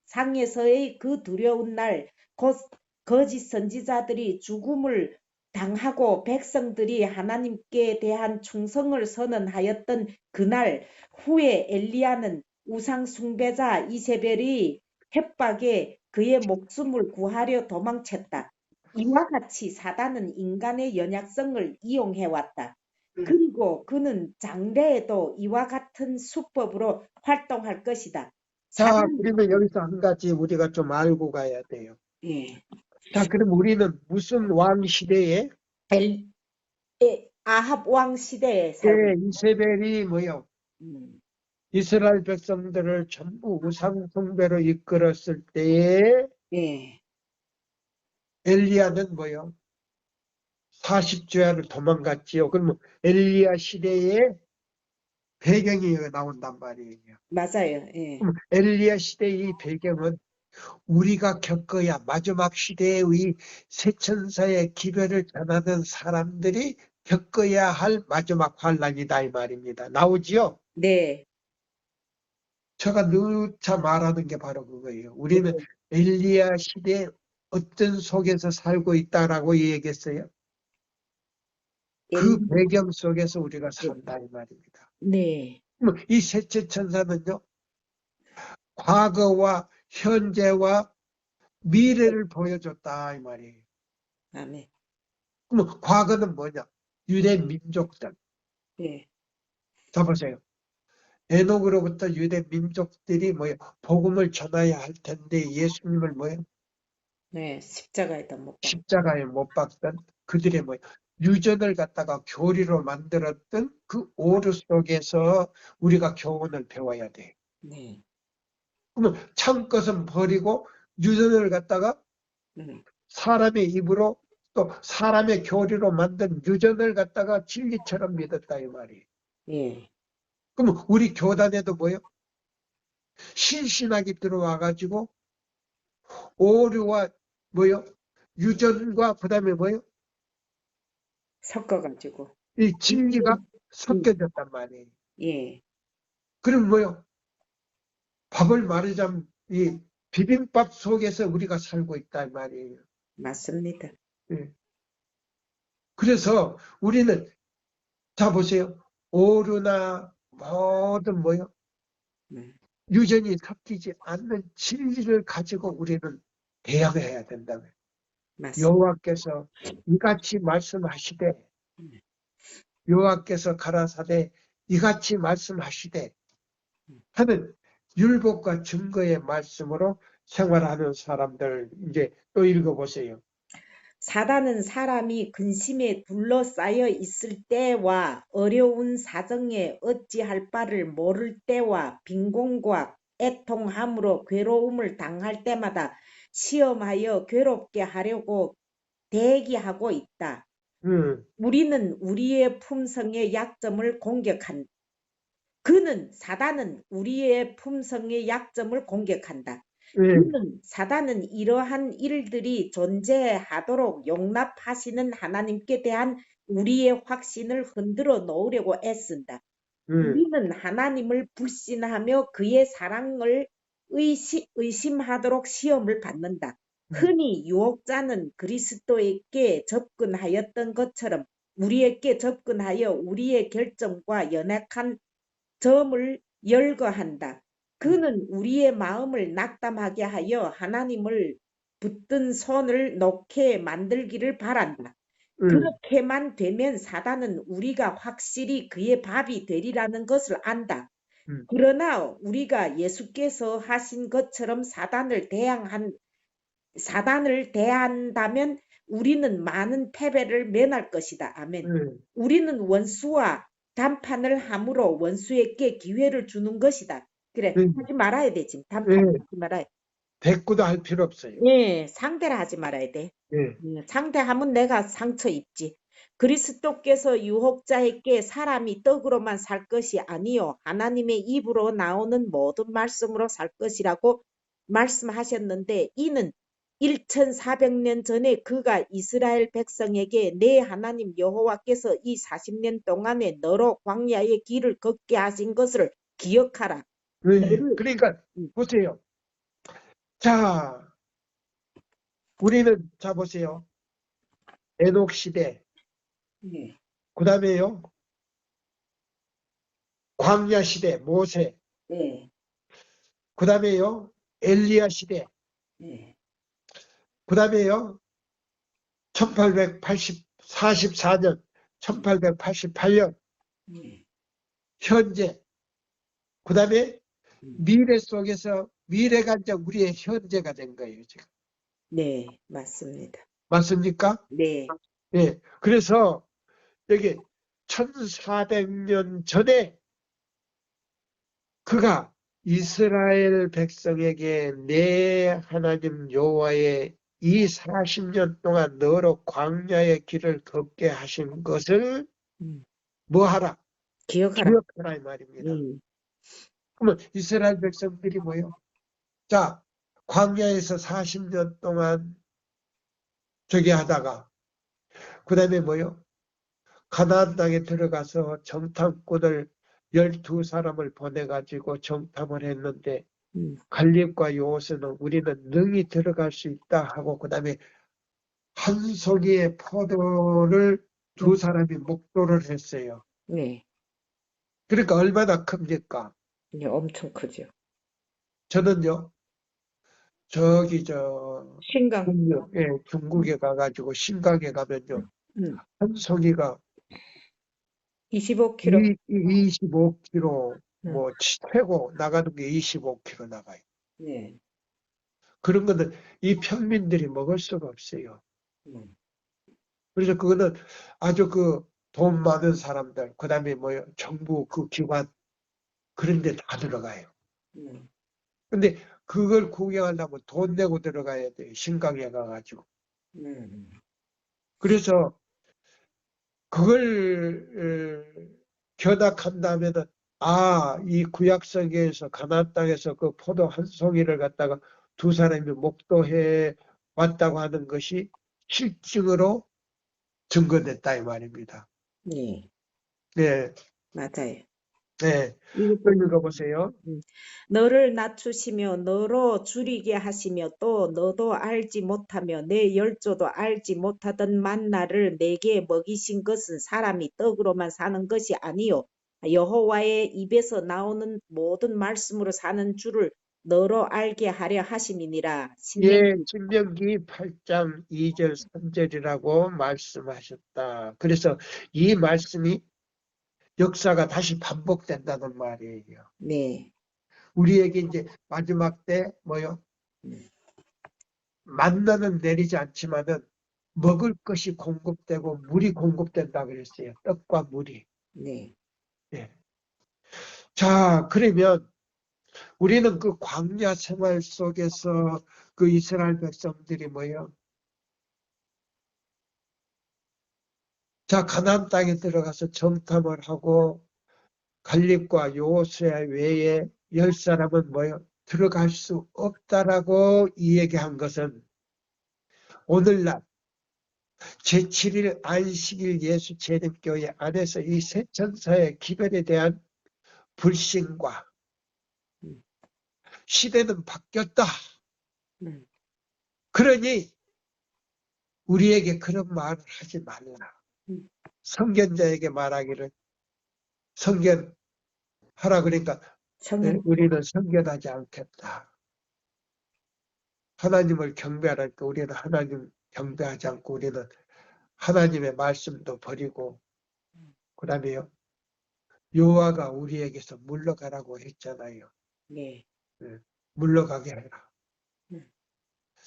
상에서의 그 두려운 날, 곧 거짓 선지자들이 죽음을 당하고 백성들이 하나님께 대한 충성을 선언하였던 그날 후에 엘리야는 우상 숭배자 이세벨의 협박에 그의 목숨을 구하려 도망쳤다. 이와 같이 사단은 인간의 연약성을 이용해왔다. 그리고 그는 장래에도 이와 같은 수법으로 활동할 것이다. 자, 그러면 여기서 한 가지 우리가 좀 알고 가야 돼요. 예. 자, 그럼 우리는 무슨 왕 시대에 아합 왕 시대에 살고 이세벨이 뭐요? 이스라엘 백성들을 전부 우상 숭배로 이끌었을 때에 예. 엘리야는 뭐요? 40주야를 도망갔지요. 그러면 엘리야 시대의 배경이 나온단 말이에요. 맞아요. 예. 그럼 엘리야 시대의 배경은 우리가 겪어야 마지막 시대의 새천사의 기별을 전하는 사람들이 겪어야 할 마지막 환란이다 이 말입니다. 나오지요? 네. 제가 누차 말하는 게 바로 그거예요. 우리는 엘리야 시대에 어떤 속에서 살고 있다라고 얘기했어요. 그 배경 속에서 우리가 산다 이 말입니다. 네. 이 셋째 천사는요, 과거와 현재와 미래를 보여줬다 이 말이에요. 아멘. 그럼 과거는 뭐냐? 유대 민족들. 예. 자 보세요. 에녹으로부터 유대 민족들이 뭐예요? 복음을 전해야 할 텐데 예수님을 뭐예요? 네, 십자가에다 못 박고. 십자가에 못 박던 그들의 뭐예요? 유전을 갖다가 교리로 만들었던 그 오류 속에서 우리가 교훈을 배워야 돼. 네. 그러면 참 것은 버리고 유전을 갖다가 사람의 입으로 또 사람의 교리로 만든 유전을 갖다가 진리처럼 믿었다 이 말이에요. 예. 그러면 우리 교단에도 뭐예요? 신신하게 들어와가지고 오류와 뭐요? 유전과 그다음에 뭐요? 섞어가지고. 이 진리가 섞여졌단 말이에요. 예. 그럼 뭐요? 밥을 말하자면 이 비빔밥 속에서 우리가 살고 있단 말이에요. 맞습니다. 예. 그래서 우리는 자 보세요. 오류나 모든 뭐요? 유전이 섞이지 않는 진리를 가지고 우리는 대응해야 된다고요. 맞습니다. 여호와께서 이같이 말씀하시되 여호와께서 가라사대 이같이 말씀하시되 하는 율법과 증거의 말씀으로 생활하는 사람들 이제 또 읽어보세요. 사단은 사람이 근심에 둘러싸여 있을 때와 어려운 사정에 어찌할 바를 모를 때와 빈곤과 애통함으로 괴로움을 당할 때마다 시험하여 괴롭게 하려고 대기하고 있다. 우리는 우리의 품성의 약점을 사단은 우리의 품성의 약점을 공격한다. 예, 사단은 이러한 일들이 존재하도록 용납하시는 하나님께 대한 우리의 확신을 흔들어 놓으려고 애쓴다. 예, 우리는 하나님을 불신하며 그의 사랑을 의심하도록 시험을 받는다. 흔히 유혹자는 그리스도에게 접근하였던 것처럼 우리에게 접근하여 우리의 결정과 연약한 점을 열거한다. 그는 우리의 마음을 낙담하게 하여 하나님을 붙든 손을 놓게 만들기를 바란다. 예, 그렇게만 되면 사단은 우리가 확실히 그의 밥이 되리라는 것을 안다. 음, 그러나 우리가 예수께서 하신 것처럼 사단을 대한다면 우리는 많은 패배를 면할 것이다. 아멘. 예, 우리는 원수와 담판을 함으로 원수에게 기회를 주는 것이다. 그래, 예, 하지 말아야 되지. 담판 예. 하지 말아야 돼. 대꾸도 할 필요 없어요. 예, 상대를 하지 말아야 돼. 예, 상대하면 내가 상처 입지. 그리스도께서 유혹자에게 사람이 떡으로만 살 것이 아니요 하나님의 입으로 나오는 모든 말씀으로 살 것이라고 말씀하셨는데 이는 1400년 전에 그가 이스라엘 백성에게 내 하나님 여호와께서 이 40년 동안에 너로 광야의 길을 걷게 하신 것을 기억하라. 예. 너를 그러니까 음, 보세요. 자, 우리는 자 보세요. 에녹 시대, 네, 그다음에요. 광야 시대, 모세, 네, 그다음에요. 엘리야 시대, 네, 그다음에요. 1844년, 1888년 네. 현재, 그다음에 음. 미래 속에서 미래가 이제 우리의 현재가 된 거예요, 지금. 네, 맞습니다. 맞습니까? 네, 예. 그래서 여기 1400년 전에 그가 이스라엘 백성에게 내 하나님 여호와의 이 40년 동안 너로 광야의 길을 걷게 하신 것을 음, 뭐하라? 기억하라. 기억하라 이 말입니다. 음, 그러면 이스라엘 백성들이 뭐요? 자, 광야에서 40년 동안 저기 하다가 그 다음에 뭐요? 가나안 땅에 들어가서 정탐꾼을 12사람을 보내가지고 정탐을 했는데 음, 갈렙과 여호수는 우리는 능히 들어갈 수 있다 하고 그 다음에 한 송이의 포도를 두 음, 사람이 목도를 했어요. 네, 그러니까 얼마나 큽니까? 네, 엄청 크죠. 저는요, 저기 저 신강, 중국에 가가지고 신강에 가면요, 음, 한 송이가 25kg. 25kg, 음, 뭐 최고 나가는 게 25kg 나가요. 네, 그런 거는 이 평민들이 먹을 수가 없어요. 음, 그래서 그거는 아주 그 돈 많은 사람들, 그 다음에 뭐 정부 그 기관 그런 데 다 들어가요. 음, 근데 그걸 구경하려면 돈 내고 들어가야 돼요. 신강에 가가지고. 음, 그래서 그걸 견학한다면은 이 구약성에서 가나안 땅에서 그 포도 한 송이를 갖다가 두 사람이 목도해 왔다고 하는 것이 실증으로 증거됐다 이 말입니다. 네, 네, 맞아요. 네. 이거 또 보면, 읽어보세요. 너를 낮추시며 너로 줄이게 하시며 또 너도 알지 못하며 내 열조도 알지 못하던 만나를 내게 먹이신 것은 사람이 떡으로만 사는 것이 아니요 여호와의 입에서 나오는 모든 말씀으로 사는 줄을 너로 알게 하려 하심이니라. 예, 신명기. 신명기 8장 2절 3절이라고 말씀하셨다. 그래서 이 말씀이 역사가 다시 반복된다는 말이에요. 네. 우리에게 이제 마지막 때 뭐요? 음, 만나는 내리지 않지만은 먹을 것이 공급되고 물이 공급된다 그랬어요. 떡과 물이. 네. 예. 자, 그러면 우리는 그 광야 생활 속에서 그 이스라엘 백성들이 뭐요? 자, 가나안 땅에 들어가서 정탐을 하고 갈렙과 여호수아 외에 10사람은 뭐요? 들어갈 수 없다라고 이야기한 것은 오늘날 제7일 안식일 예수 재림교회 안에서 이 세 천사의 기별에 대한 불신과 시대는 바뀌었다. 그러니 우리에게 그런 말을 하지 말라. 선견자에게 말하기를 선견하라 그러니까 우리는 선견하지 않겠다. 하나님을 경배하니까 우리는 하나님 경배하지 않고 우리는 하나님의 말씀도 버리고 그 다음에요. 여호와가 우리에게서 물러가라고 했잖아요. 네. 물러가게 해라.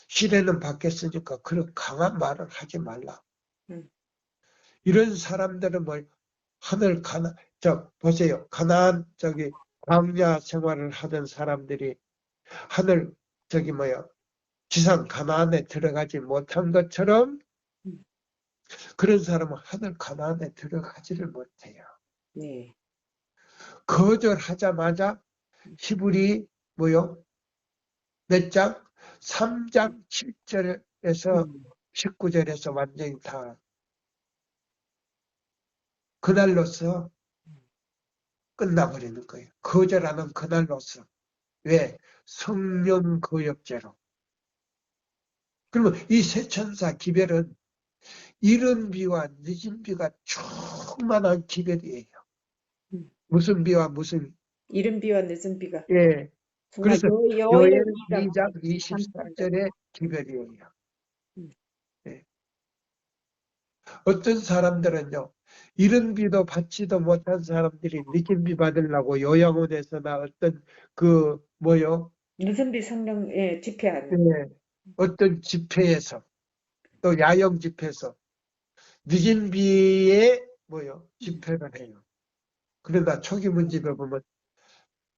시대는 바뀌었으니까 그런 강한 말을 하지 말라. 이런 사람들은 뭘 하늘 보세요. 가나안 광야 생활을 하던 사람들이 하늘 지상 가나안에 들어가지 못한 것처럼 그런 사람은 하늘 가나안에 들어가지를 못해요. 네. 거절하자마자 히브리 몇 장? 3장 7절에서 19절에서 완전히 다 그날로서 끝나버리는 거예요. 거절하는 그날로서. 왜? 성령 거역죄로. 그러면 이 세천사 기별은 이른 비와 늦은 비가 충만한 기별이에요. 무슨 비와 무슨? 이른 비와 늦은 비가. 예. 정말 그래서 요엘 2장 23절의 기별이에요. 예. 어떤 사람들은요. 이른 비도 받지도 못한 사람들이 늦은 비 받으려고 요양원에서나 어떤 늦은 비 성령 집회하는. 예, 어떤 집회에서 또 야영 집회에서 늦은 비에 집회를 해요. 그러나 초기 문집에 보면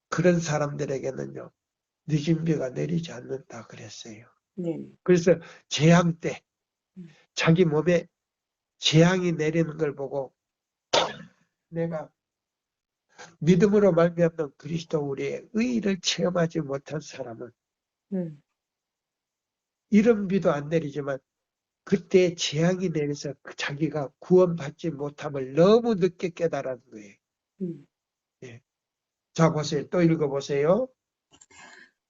그런 사람들에게는요. 늦은 비가 내리지 않는다 그랬어요. 네. 그래서 재앙 때 자기 몸에 재앙이 내리는 걸 보고 내가 믿음으로 말미암는 그리스도 우리의 의를 체험하지 못한 사람은 이런 비도 안 내리지만 그때 재앙이 내려서 자기가 구원받지 못함을 너무 늦게 깨달은 거예요. 예. 자 보세요. 또 읽어보세요.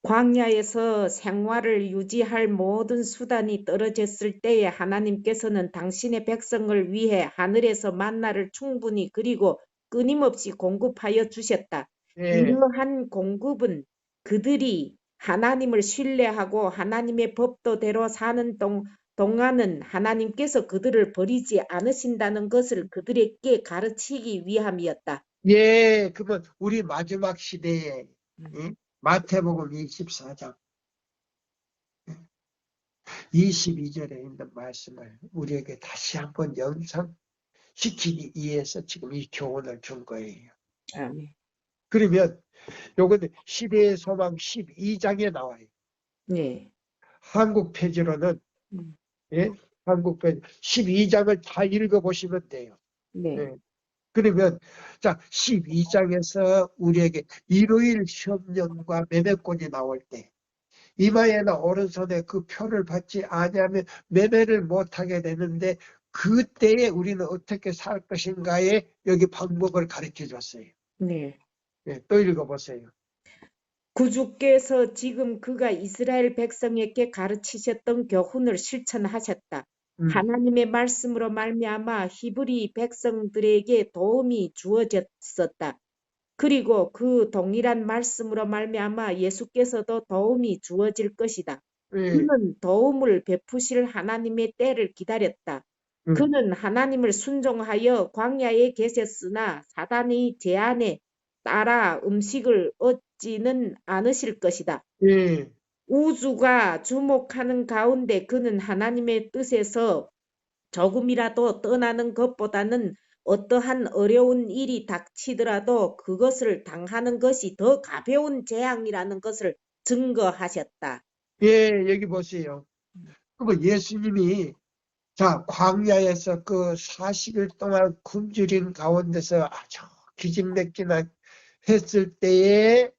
광야에서 생활을 유지할 모든 수단이 떨어졌을 때에 하나님께서는 당신의 백성을 위해 하늘에서 만나를 충분히 그리고 끊임없이 공급하여 주셨다. 예. 이러한 공급은 그들이 하나님을 신뢰하고 하나님의 법도대로 사는 동안은 하나님께서 그들을 버리지 않으신다는 것을 그들에게 가르치기 위함이었다. 예, 그러면 우리 마지막 시대에 마태복음 24장 22절에 있는 말씀을 우리에게 다시 한번 연상시키기 위해서 지금 이 교훈을 준 거예요. 아멘. 그러면 요거는 시대의 소망 12장에 나와요. 네. 한국 페이지로는 한국 페이지 12장을 다 읽어보시면 돼요. 네. 그러면 자 12장에서 우리에게 일요일 시험령과 매매권이 나올 때 이마에나 오른손에 그 표를 받지 아니하면 매매를 못하게 되는데 그때에 우리는 어떻게 살 것인가에 여기 방법을 가르쳐 줬어요. 네. 또 읽어보세요. 구주께서 지금 그가 이스라엘 백성에게 가르치셨던 교훈을 실천하셨다. 하나님의 말씀으로 말미암아 히브리 백성들에게 도움이 주어졌었다. 그리고 그 동일한 말씀으로 말미암아 예수께서도 도움이 주어질 것이다. 그는 도움을 베푸실 하나님의 때를 기다렸다. 그는 하나님을 순종하여 광야에 계셨으나 사단의 제안에 따라 음식을 얻지는 않으실 것이다. 우주가 주목하는 가운데 그는 하나님의 뜻에서 조금이라도 떠나는 것보다는 어떠한 어려운 일이 닥치더라도 그것을 당하는 것이 더 가벼운 재앙이라는 것을 증거하셨다. 예, 여기 보세요. 그럼 예수님이 광야에서 그 40일 동안 굶주린 가운데서 아주 기진맥진한 했을 때에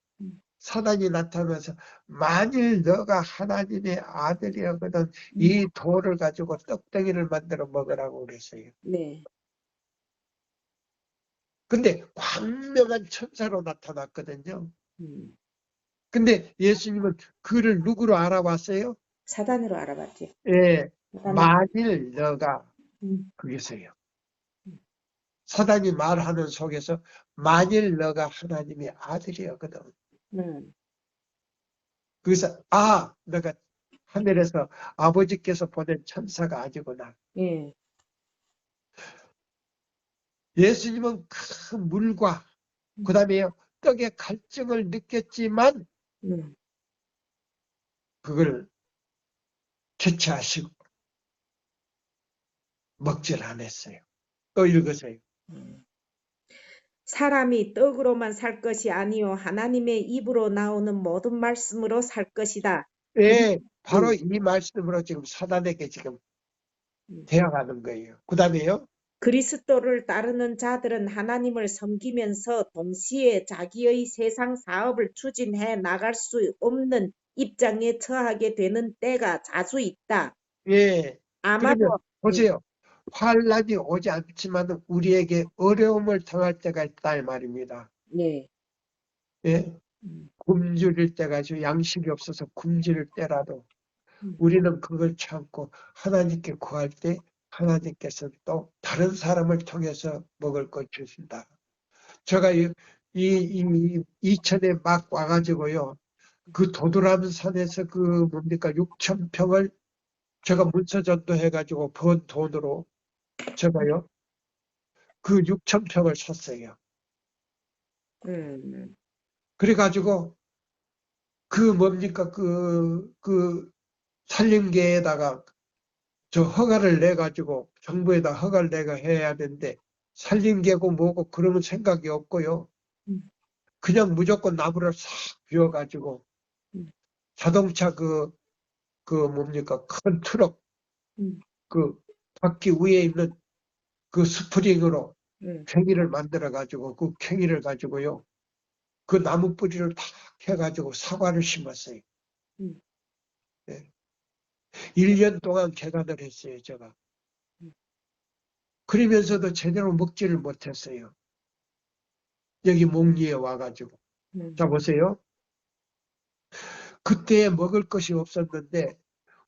사단이 나타나서 만일 너가 하나님의 아들이었거든 이 돌을 가지고 떡덩이를 만들어 먹으라고 그랬어요. 네. 근데 광명한 천사로 나타났거든요. 음. 근데 예수님은 그를 누구로 알아봤어요? 사단으로 알아봤죠. 예, 사단으로. 만일 너가 음. 그게서요. 사단이 말하는 속에서 만일 너가 하나님의 아들이었거든. 음. 그래서 너가 하늘에서 아버지께서 보낸 천사가 아니구나. 예. 예수님은 큰 물과 그 다음에 떡의 갈증을 느꼈지만 음. 그걸 캐치하시고 먹질 않았어요. 또 읽으세요. 사람이 떡으로만 살 것이 아니요 하나님의 입으로 나오는 모든 말씀으로 살 것이다. 예, 바로 음. 이 말씀으로 지금 사단에게 지금 음. 대항하는 거예요. 그 다음에요. 그리스도를 따르는 자들은 하나님을 섬기면서 동시에 자기의 세상 사업을 추진해 나갈 수 없는 입장에 처하게 되는 때가 자주 있다. 예, 그러면 아마도 보세요. 환란이 오지 않지만 우리에게 어려움을 당할 때가 있다 이 말입니다. 네. 예, 음. 굶주릴 때가 있어요. 양식이 없어서 굶주릴 때라도 음. 우리는 그걸 참고 하나님께 구할 때 하나님께서 또 다른 사람을 통해서 먹을 걸 주신다. 제가 이천에 막 와가지고요. 그 도두람 산에서 그 뭡니까 6천 평을 제가 문서전도 해가지고 번 돈으로 제가요 그 6천 평을 샀어요. 음. 그래가지고 그 뭡니까 그 산림계에다가 저 허가를 내가지고 정부에다 허가를 내가 해야 되는데 산림계고 뭐고 그러면 생각이 없고요. 음. 그냥 무조건 나무를 싹 비워가지고 음. 자동차 그 뭡니까 큰 트럭 음. 그 바퀴 위에 있는 그 스프링으로 음. 괭이를 만들어가지고 그 괭이를 가지고요. 그 나무 뿌리를 탁 해가지고 사과를 심었어요. 음. 예. 1년 동안 개간을 했어요, 제가. 음. 그러면서도 제대로 먹지를 못했어요. 여기 몽리에 와가지고. 자, 보세요. 그때 먹을 것이 없었는데,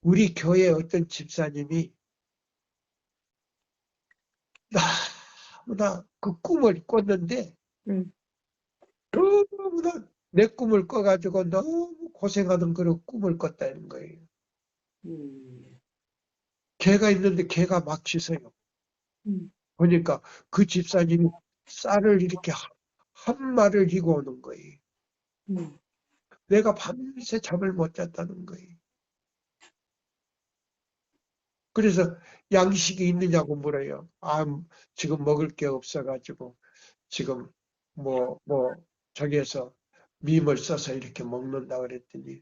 우리 교회 어떤 집사님이 너무나 그 꿈을 꿨는데, 음. 너무나 내 꿈을 꿔가지고 너무 고생하는 그런 꿈을 꿨다는 거예요. 음. 개가 있는데 개가 막 짖어요. 음. 보니까 그 집사님이 쌀을 이렇게 한 마리를 지고 오는 거예요. 음. 내가 밤새 잠을 못 잤다는 거예요. 그래서 양식이 있느냐고 물어요. 지금 먹을 게 없어가지고 지금 저기에서 밈을 써서 이렇게 먹는다 그랬더니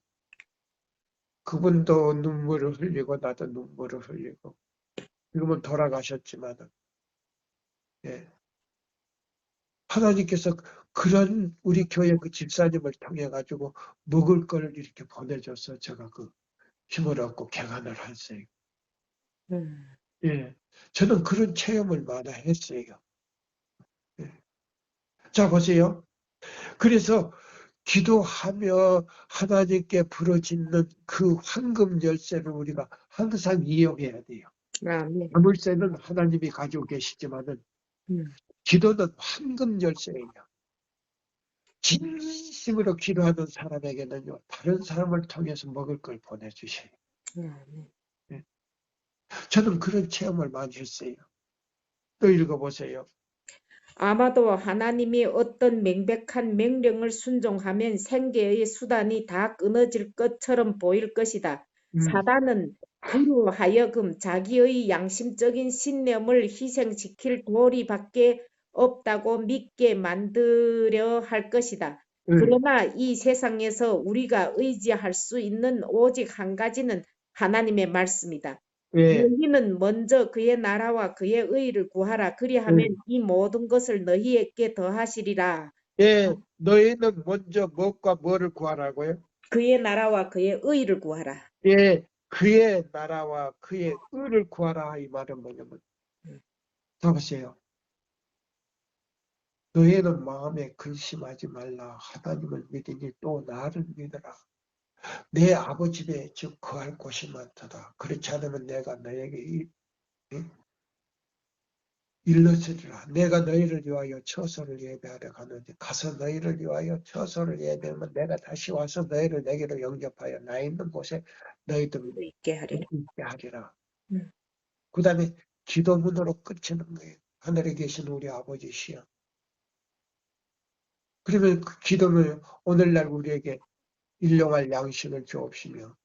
그분도 눈물을 흘리고 나도 눈물을 흘리고 지금은 돌아가셨지만은 예. 하나님께서 그런 우리 교회 그 집사님을 통해 가지고 먹을 거를 이렇게 보내줘서 제가 그 힘을 얻고 개간을 했어요. 음. 예, 저는 그런 체험을 많이 했어요. 예. 자 보세요. 그래서 기도하며 하나님께 부르짖는 그 황금 열쇠를 우리가 항상 이용해야 돼요. 아멘. 자물쇠는 하나님이 가지고 계시지만은 음. 기도는 황금 열쇠예요. 진심으로 기도하는 사람에게는요, 다른 사람을 통해서 먹을 걸 보내주셔요. 아멘. 예. 저는 그런 체험을 많이 했어요. 또 읽어보세요. 아마도 하나님이 어떤 명백한 명령을 순종하면 생계의 수단이 다 끊어질 것처럼 보일 것이다. 음, 사단은 그로 하여금 자기의 양심적인 신념을 희생시킬 도리밖에 없다고 믿게 만들려 할 것이다. 음, 그러나 이 세상에서 우리가 의지할 수 있는 오직 한 가지는 하나님의 말씀이다. 예, 너희는 먼저 그의 나라와 그의 의를 구하라. 그리하면 음, 이 모든 것을 너희에게 더하시리라. 예. 너희는 먼저 무엇과 뭐를 구하라고요? 그의 나라와 그의 의를 구하라. 예, 그의 나라와 그의 의를 구하라. 이 말은 뭐냐면, 음. 자 보세요. 너희는 마음에 근심하지 말라. 하나님을 믿으니 또 나를 믿어라. 내 아버지 집에 즉 거할 곳이 많도다. 그렇지 않으면 내가 너에게 일러주리라. 내가 너희를 위하여 처소를 예배하러 가는데 가서 너희를 위하여 처소를 예배하면 내가 다시 와서 너희를 내게로 영접하여 나 있는 곳에 너희들 있게 하리라. 있게 하리라. 음. 그 다음에 기도문으로 끝이는 거예요. 하늘에 계신 우리 아버지시여. 그러면 그 기도는 오늘날 우리에게 일용할 양식을 주옵시며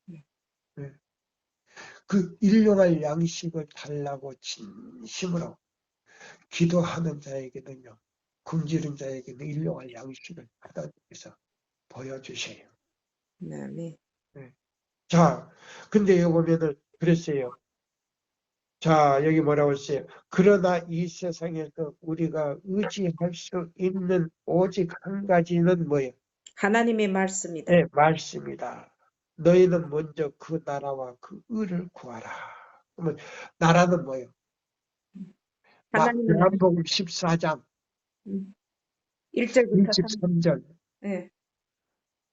네. 그 일용할 양식을 달라고 진심으로 기도하는 자에게는요. 굶주린 자에게는 일용할 양식을 하나님께서 보여주세요. 네. 네. 자, 근데 여기 보면은 그랬어요. 자, 여기 뭐라고 했어요? 그러나 이 세상에서 우리가 의지할 수 있는 오직 한 가지는 뭐예요? 하나님의 말씀이다. 네, 말씀이다. 너희는 먼저 그 나라와 그 의를 구하라. 그러면 나라는 뭐예요? 하나님의 요한복음 14장 1절부터 23절. 네.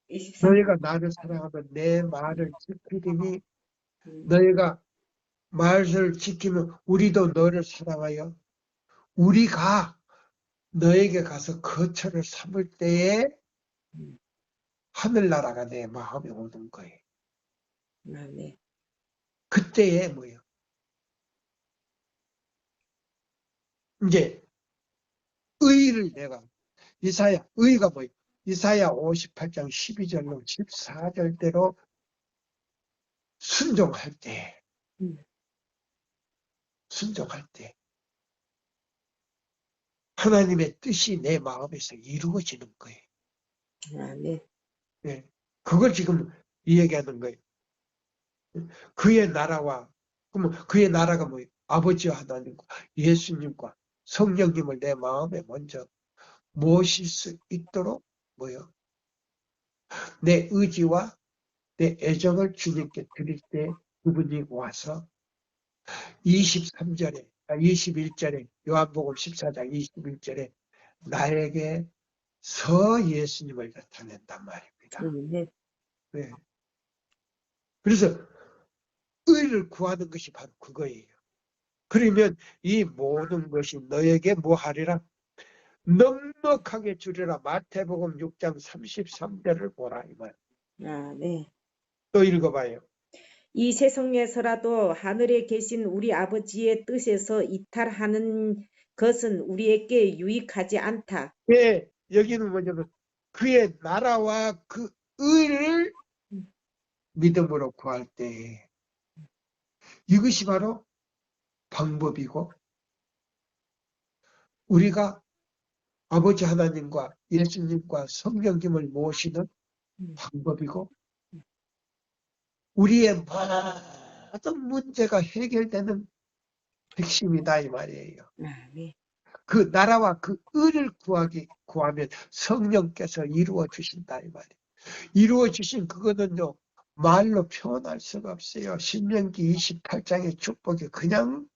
23. 너희가 나를 사랑하면 내 말을 지키리니 음. 너희가 말을 지키면 우리도 너를 사랑하여 우리가 너에게 가서 거처를 삼을 때에 하늘나라가 내 마음에 오는 거예요. 네. 그때에 뭐예요? 이제 의를 내가 의가 뭐예요? 이사야 58장 12절로 14절대로 순종할 때 하나님의 뜻이 내 마음에서 이루어지는 거예요. 네. 네. 그걸 지금 이야기하는 거예요. 그의 나라와 그러면 그의 나라가 뭐예요? 아버지와 하나님과 예수님과 성령님을 내 마음에 먼저 모실 수 있도록 뭐요? 내 의지와 내 애정을 주님께 드릴 때 그분이 와서 23절에 21절에 요한복음 14장 21절에 나에게 서 예수님을 나타낸단 말입니다. 네. 네. 그래서 의를 구하는 것이 바로 그거예요. 그러면 이 모든 것이 너에게 뭐 하리라? 넉넉하게 주리라. 마태복음 6장 33절을 보라 이 말. 네. 또 읽어봐요. 이 세상에서라도 하늘에 계신 우리 아버지의 뜻에서 이탈하는 것은 우리에게 유익하지 않다. 예, 여기는 뭐냐면 그의 나라와 그 의를 믿음으로 구할 때 이것이 바로 방법이고 우리가 아버지 하나님과 예수님과 성령님을 모시는 방법이고 우리의 모든 문제가 해결되는 핵심이다 이 말이에요. 네. 그 나라와 그 의를 구하면 성령께서 이루어 주신다 이 말이에요. 이루어 주신 그거는요 말로 표현할 수가 없어요. 신명기 28장의 축복이 그냥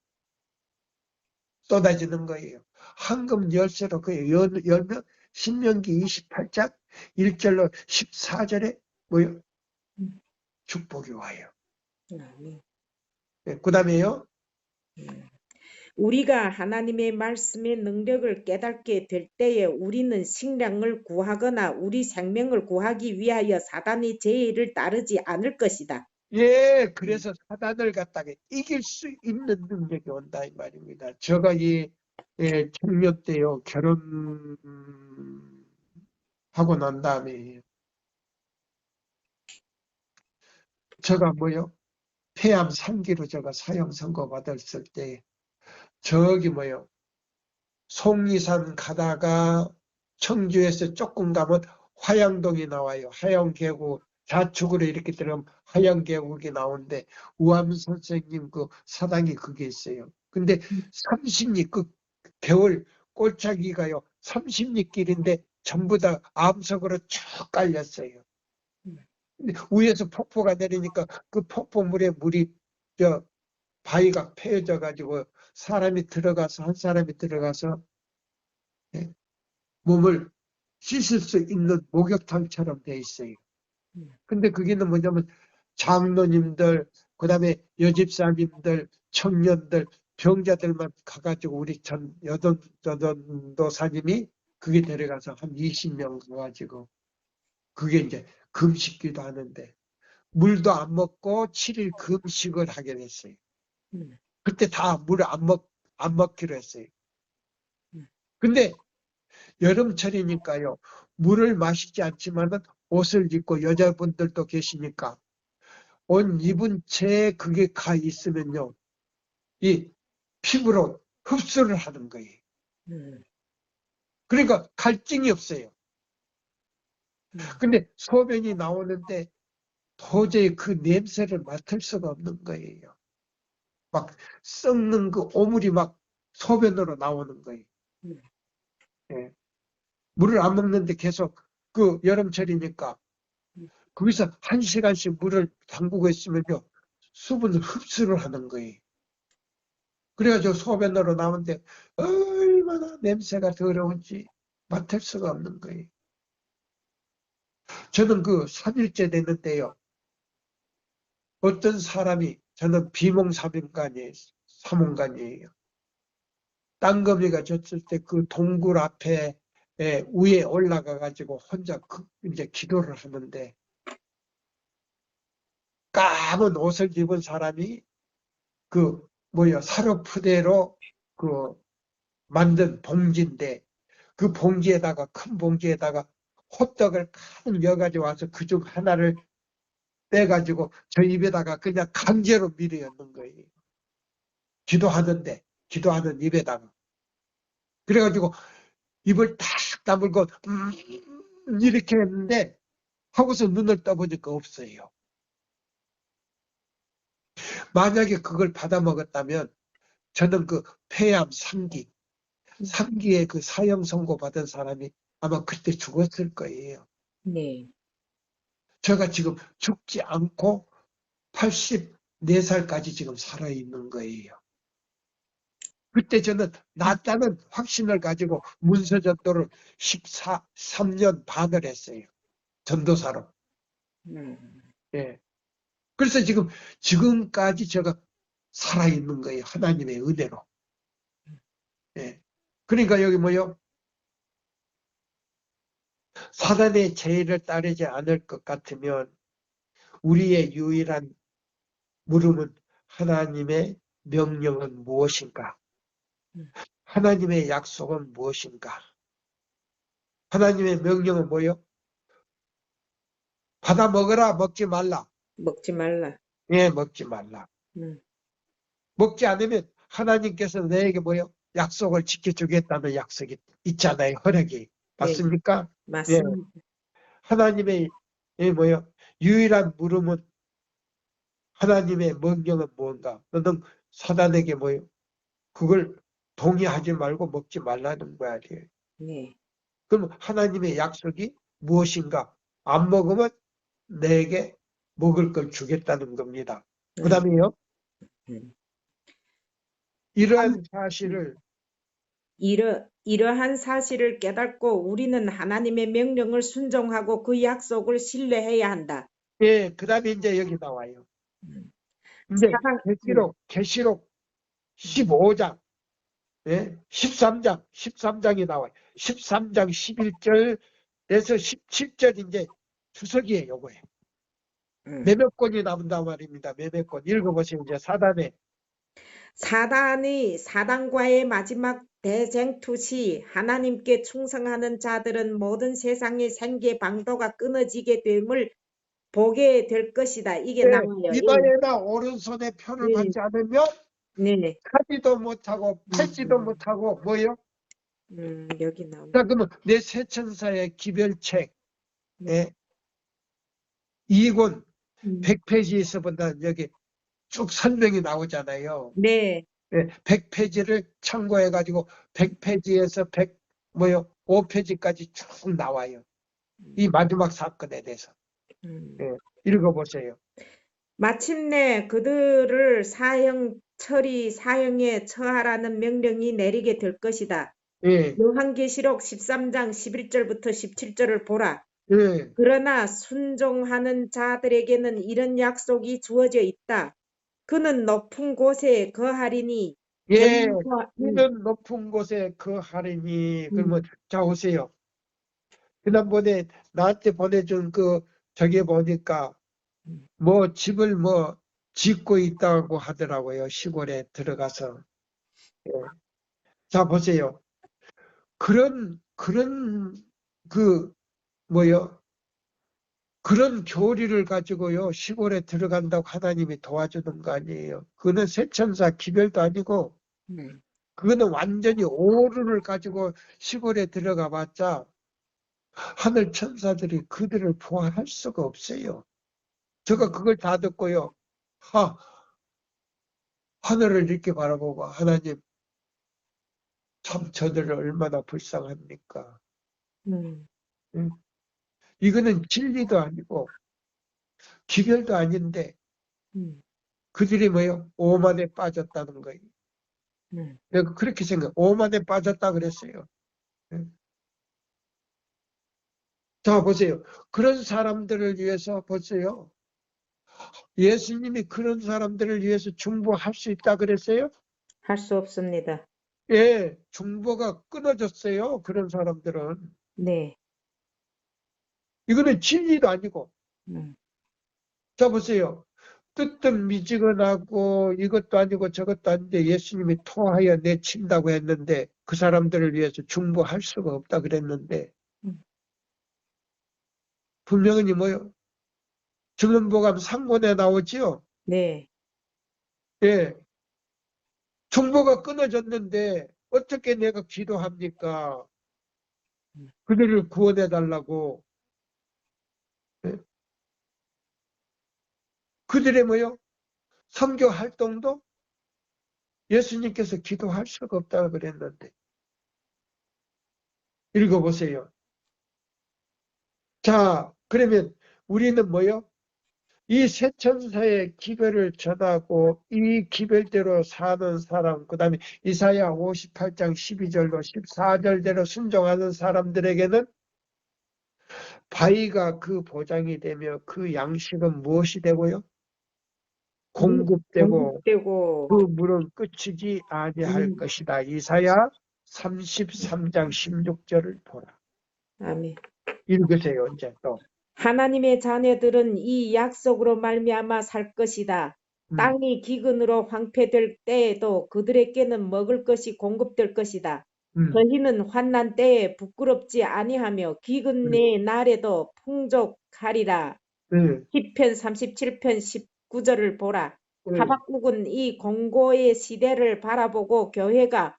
쏟아지는 거예요. 황금 열쇠로 그 열면 신명기 28장 1절로 14절에 뭐요? 축복이 와요. 네, 그 다음에요. 우리가 하나님의 말씀의 능력을 깨닫게 될 때에 우리는 식량을 구하거나 우리 생명을 구하기 위하여 사단의 제의를 따르지 않을 것이다. 예, 그래서 사단을 갖다가 이길 수 있는 능력이 온다 이 말입니다. 제가 청년 때요 결혼하고 난 다음에 제가 뭐요 폐암 3기로 제가 사형 선고 받았을 때 저기 뭐요 속리산 가다가 청주에서 조금 가면 화양동이 나와요. 화양계곡 좌측으로 이렇게 들어가면 화양계곡이 나오는데 우암 선생님 그 사당이 그게 있어요. 근데 30리 그 겨울 꼴짜기가요 30리 길인데 전부 다 암석으로 쭉 깔렸어요. 음. 근데 위에서 폭포가 내리니까 그 폭포물에 물이 바위가 패여져 가지고 한 사람이 들어가서 예, 몸을 씻을 수 있는 목욕탕처럼 돼 있어요. 근데 거기는 뭐냐면 장로님들, 그다음에 여집사님들, 청년들, 병자들만 가가지고 우리 전 여돈도사님이 그게 데려가서 한 20명 가가지고 그게 이제 금식기도 하는데 물도 안 먹고 7일 금식을 하게 됐어요. 음. 그때 다 물 안 먹기로 했어요. 음. 근데 여름철이니까요. 물을 마시지 않지만은 옷을 입고 여자분들도 계시니까 옷 입은 채 그게 가 있으면요. 이 피부로 흡수를 하는 거예요. 음. 그러니까 갈증이 없어요. 근데 소변이 나오는데 도저히 그 냄새를 맡을 수가 없는 거예요. 막 썩는 그 오물이 막 소변으로 나오는 거예요. 예. 물을 안 먹는데 계속 그 여름철이니까 거기서 1시간씩 물을 담그고 있으면요. 수분을 흡수를 하는 거예요. 그래가지고 소변으로 나오는데 얼마나 냄새가 더러운지 맡을 수가 없는 거예요. 저는 그 3일째 됐는데요. 어떤 사람이 저는 비몽사몽간이에요. 사몽간이에요. 땅거미가 졌을 때 그 동굴 앞에 위에 올라가 가지고 혼자 이제 기도를 하는데 까만 옷을 입은 사람이 사르푸대로 그 만든 봉지인데 그 봉지에다가 큰 봉지에다가 호떡을 가득 넣어가지고 와서 그중 하나를 빼가지고 저 입에다가 그냥 강제로 밀어넣는 거예요. 기도하는 입에다가. 그래가지고 입을 탁 다물고 이렇게 했는데 하고서 눈을 떠보니까 없어요. 만약에 그걸 받아 먹었다면 저는 그 폐암 3기에 그 사형 선고 받은 사람이 아마 그때 죽었을 거예요. 네. 제가 지금 죽지 않고 84살까지 지금 살아있는 거예요. 그때 저는 낫다는 확신을 가지고 문서전도를 3년 반을 했어요. 전도사로. 예. 그래서 지금까지 제가 살아있는 거예요. 하나님의 은혜로. 예. 그러니까 여기 사단의 제의를 따르지 않을 것 같으면 우리의 유일한 물음은 하나님의 명령은 무엇인가? 하나님의 약속은 무엇인가? 하나님의 명령은 뭐요? 받아 먹어라, 먹지 말라. 먹지 말라. 예, 먹지 말라. 먹지 않으면 하나님께서 내게 약속을 지켜주겠다는 약속이 있잖아요. 허락이. 맞습니까? 맞습니다. 예. 하나님의 유일한 물음은 하나님의 명령은 무언가? 너는 사단에게 그걸 동의하지 말고 먹지 말라는 거야. 네. 그럼 하나님의 약속이 무엇인가? 안 먹으면 내게 먹을 걸 주겠다는 겁니다. 그 다음에요. 이러한 사실을 이러한 사실을 깨닫고 우리는 하나님의 명령을 순종하고 그 약속을 신뢰해야 한다. 예, 그 다음에 이제 여기 나와요. 이제 계시록 15장, 예, 13장이 나와요. 13장 11절에서 17절 이제 주석이에요, 요거에. 몇몇 권이 나온단 말입니다. 몇몇 권. 읽어보세요. 이제 사단과의 마지막 대쟁투시 하나님께 충성하는 자들은 모든 세상의 생계 방도가 끊어지게 됨을 보게 될 것이다. 이게 나와요. 이마에나 오른손에 표를 받지 않으면 하지도 못하고 팔지도 못하고 여기 나옵니다. 자, 그러면 내 세천사의 기별책 2권 100페이지에서보다 여기 쭉 설명이 나오잖아요. 네. 100페이지를 참고해가지고 100페이지에서 5페이지까지 쭉 나와요. 이 마지막 사건에 대해서. 예, 읽어보세요. 마침내 그들을 사형에 처하라는 명령이 내리게 될 것이다. 예, 요한계시록 13장 11절부터 17절을 보라. 예, 그러나 순종하는 자들에게는 이런 약속이 주어져 있다. 그는 높은 곳에 거하리니 예, 견고한 이는 높은 곳에 거하리니. 그러면 음, 자 오세요. 지난번에 나한테 보내준 저기 보니까 뭐 집을 뭐 짓고 있다고 하더라고요. 시골에 들어가서. 예. 자 보세요. 그런 그 뭐요? 그런 교리를 가지고요. 시골에 들어간다고 하나님이 도와주는 거 아니에요. 그거는 새천사 기별도 아니고 그거는 완전히 오류를 가지고 시골에 들어가 봤자 하늘 천사들이 그들을 보호할 수가 없어요. 제가 그걸 다 듣고요. 하늘을 이렇게 바라보고 하나님 참 저들을 얼마나 불쌍합니까? 음, 응? 이거는 진리도 아니고 기별도 아닌데 음, 그들이 뭐요? 오만에 빠졌다는 거예요. 내가 그렇게 오만에 빠졌다 그랬어요. 응? 자, 보세요. 그런 사람들을 위해서 보세요. 예수님이 그런 사람들을 위해서 중보할 수 있다 그랬어요? 할 수 없습니다. 예, 중보가 끊어졌어요. 그런 사람들은. 네. 이거는 진리도 아니고. 음, 자, 보세요. 뜨뜻미지근하고 이것도 아니고 저것도 아닌데 예수님이 토하여 내친다고 했는데 그 사람들을 위해서 중보할 수가 없다 그랬는데 음, 분명히 뭐요? 증언보감 상본에 나오지요. 네. 예, 중보가 끊어졌는데 어떻게 내가 기도합니까? 그들을 구원해 달라고. 예? 그들의 뭐요? 선교 활동도 예수님께서 기도할 수가 없다고 그랬는데 읽어보세요. 자, 그러면 우리는 뭐요? 이 세천사의 기별을 전하고 이 기별대로 사는 사람, 그 다음에 이사야 58장 12절로 14절대로 순종하는 사람들에게는 바위가 그 보장이 되며 그 양식은 무엇이 되고요? 공급되고 공급되고 그 물은 끝이지 아니할 음, 것이다. 이사야 33장 16절을 보라. 아멘. 읽으세요. 이제 또. 하나님의 자녀들은 이 약속으로 말미암아 살 것이다. 음, 땅이 기근으로 황폐될 때에도 그들에게는 먹을 것이 공급될 것이다. 음, 저희는 환난 때에 부끄럽지 아니하며 음, 기근의 날에도 풍족하리라. 음, 시편 37편 19절을 보라. 음, 하박국은 이 공고의 시대를 바라보고 교회가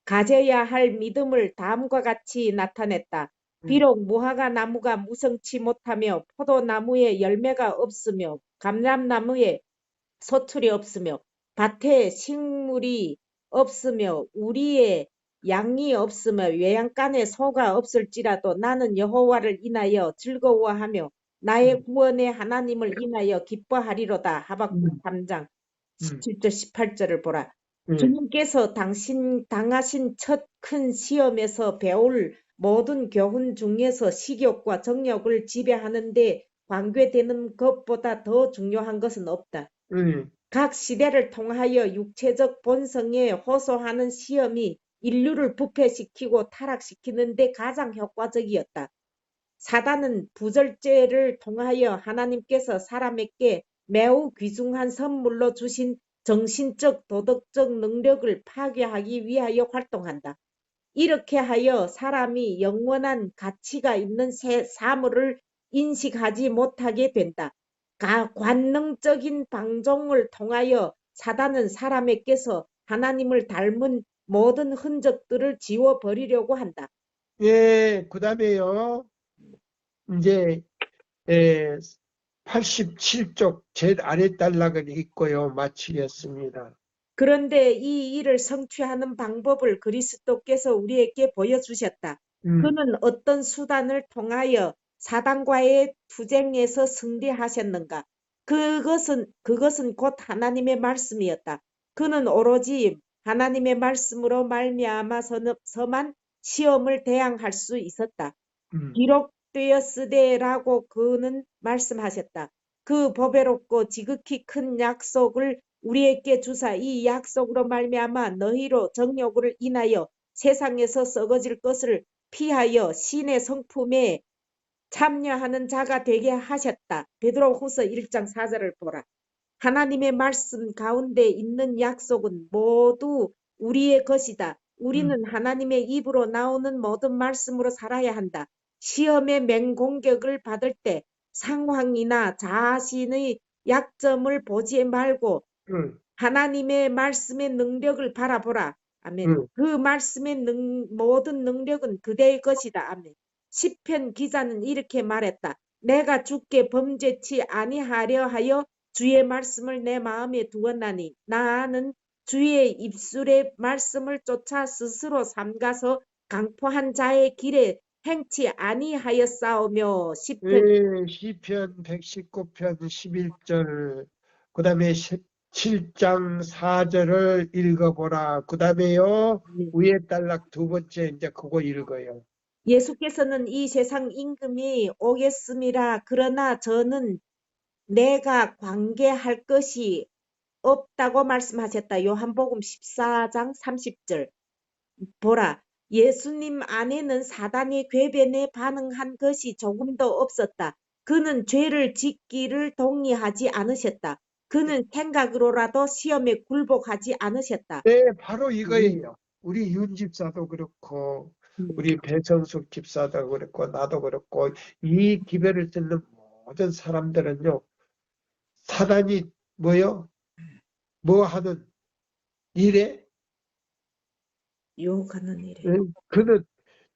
가져야 할 믿음을 다음과 같이 나타냈다. 음, 비록 무화과 나무가 무성치 못하며 포도나무에 열매가 없으며 감람나무에 소출이 없으며 밭에 식물이 없으며 우리의 양이 없으며 외양간에 소가 없을지라도 나는 여호와를 인하여 즐거워하며 나의 음, 구원의 하나님을 인하여 기뻐하리로다. 하박국 음, 3장 음, 17절 18절을 보라. 음, 주님께서 당신 당하신 첫 큰 시험에서 배울 모든 교훈 중에서 식욕과 정욕을 지배하는데 관계되는 것보다 더 중요한 것은 없다. 음, 각 시대를 통하여 육체적 본성에 호소하는 시험이 인류를 부패시키고 타락시키는 데 가장 효과적이었다. 사단은 부절제를 통하여 하나님께서 사람에게 매우 귀중한 선물로 주신 정신적, 도덕적 능력을 파괴하기 위하여 활동한다. 이렇게 하여 사람이 영원한 가치가 있는 사물을 인식하지 못하게 된다. 관능적인 방종을 통하여 사단은 사람에게서 하나님을 닮은 모든 흔적들을 지워버리려고 한다. 예, 그 다음에요. 이제 87쪽 제일 아래 단락을 읽고요. 마치겠습니다. 그런데 이 일을 성취하는 방법을 그리스도께서 우리에게 보여주셨다. 그는 어떤 수단을 통하여 사단과의 투쟁에서 승리하셨는가? 그것은 곧 하나님의 말씀이었다. 그는 오로지 하나님의 말씀으로 말미암아서만 시험을 대항할 수 있었다. 기록되었으되라고 그는 말씀하셨다. 그 보배롭고 지극히 큰 약속을 우리에게 주사 이 약속으로 말미암아 너희로 정욕을 인하여 세상에서 썩어질 것을 피하여 신의 성품에 참여하는 자가 되게 하셨다. 베드로후서 1장 4절을 보라. 하나님의 말씀 가운데 있는 약속은 모두 우리의 것이다. 우리는 하나님의 입으로 나오는 모든 말씀으로 살아야 한다. 시험의 맹공격을 받을 때 상황이나 자신의 약점을 보지 말고 하나님의 말씀의 능력을 바라보라. 아멘. 그 말씀의 모든 능력은 그대의 것이다. 아멘. 시편 기자는 이렇게 말했다. 내가 주께 범죄치 아니하려 하여 주의 말씀을 내 마음에 두었나니 나는 주의 입술의 말씀을 쫓아 스스로 삼가서 강포한 자의 길에 행치 아니하였사오며. 시편 119편 11절, 그 다음에 7장 4절을 읽어보라. 그 다음에요, 위에 딸락 두 번째 이제 그거 읽어요. 예수께서는 이 세상 임금이 오겠음이라. 그러나 저는 내가 관계할 것이 없다고 말씀하셨다. 요한복음 14장 30절. 보라, 예수님 안에는 사단의 궤변에 반응한 것이 조금도 없었다. 그는 죄를 짓기를 동의하지 않으셨다. 그는 생각으로라도 시험에 굴복하지 않으셨다. 네, 바로 이거예요. 우리 윤 집사도 그렇고 우리 배성숙 집사도 그렇고 나도 그렇고 이 기별을 듣는 모든 사람들은요, 사단이 뭐요? 뭐 하는 일에 유혹하는 일에. 그는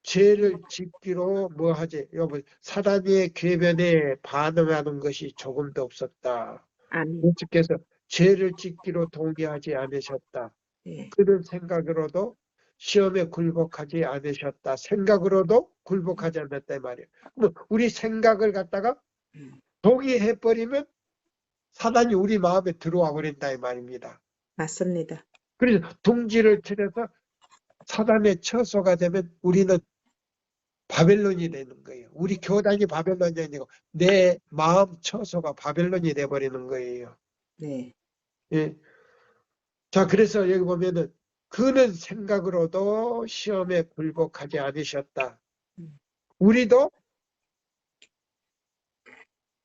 죄를 짓기로 뭐 하지? 여보, 사단의 궤변에 반응하는 것이 조금도 없었다. 아멘. 예수께서 죄를 짓기로 동의하지 않으셨다. 네. 그런 생각으로도 시험에 굴복하지 않으셨다. 생각으로도 굴복하지 않았다 이 말이에요. 그럼 우리 생각을 갖다가 동의해버리면 사단이 우리 마음에 들어와 버린다 이 말입니다. 맞습니다. 그래서 둥지를 틀어서 사단의 처소가 되면 우리는 바벨론이 되는 거예요. 우리 교단이 바벨론이 아니고 내 마음 처소가 바벨론이 돼버리는 거예요. 네. 예. 자, 그래서 여기 보면은 그는 생각으로도 시험에 굴복하지 않으셨다. 우리도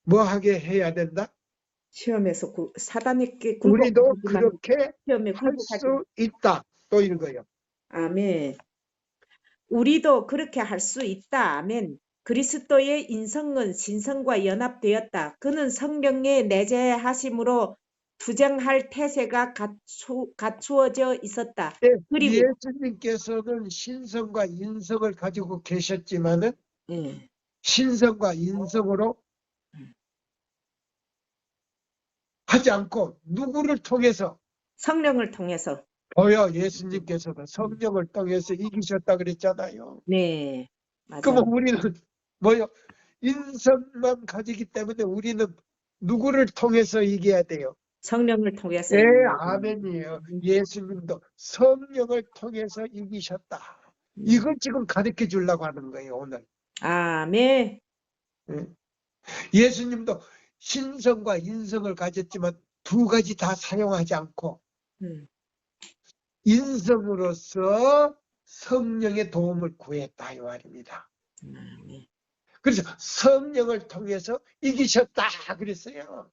뭐 하게 해야 된다? 시험에서 사단에게 우리도 굴복하지만 그렇게 시험에 할 굴복하지. 수 있다. 또 읽어요. 아멘. 우리도 그렇게 할 수 있다. 아멘. 그리스도의 인성은 신성과 연합되었다. 그는 성령의 내재하심으로 투쟁할 태세가 갖추어져 있었다. 예, 그리고 예수님께서는 신성과 인성을 가지고 계셨지만은 예, 신성과 인성으로 하지 않고 누구를 통해서 성령을 통해서. 보여 예수님께서는 성령을 통해서 이기셨다 그랬잖아요. 네, 그러면 맞아요. 우리는 뭐요? 인성만 가지기 때문에 우리는 누구를 통해서 이겨야 돼요? 성령을 통해서. 예, 아멘이에요. 예수님도 성령을 통해서 이기셨다. 이걸 지금 가르쳐 주려고 하는 거예요, 오늘. 아멘. 예. 예수님도 신성과 인성을 가졌지만 두 가지 다 사용하지 않고 인성으로서 성령의 도움을 구했다 이 말입니다. 그래서 성령을 통해서 이기셨다 그랬어요.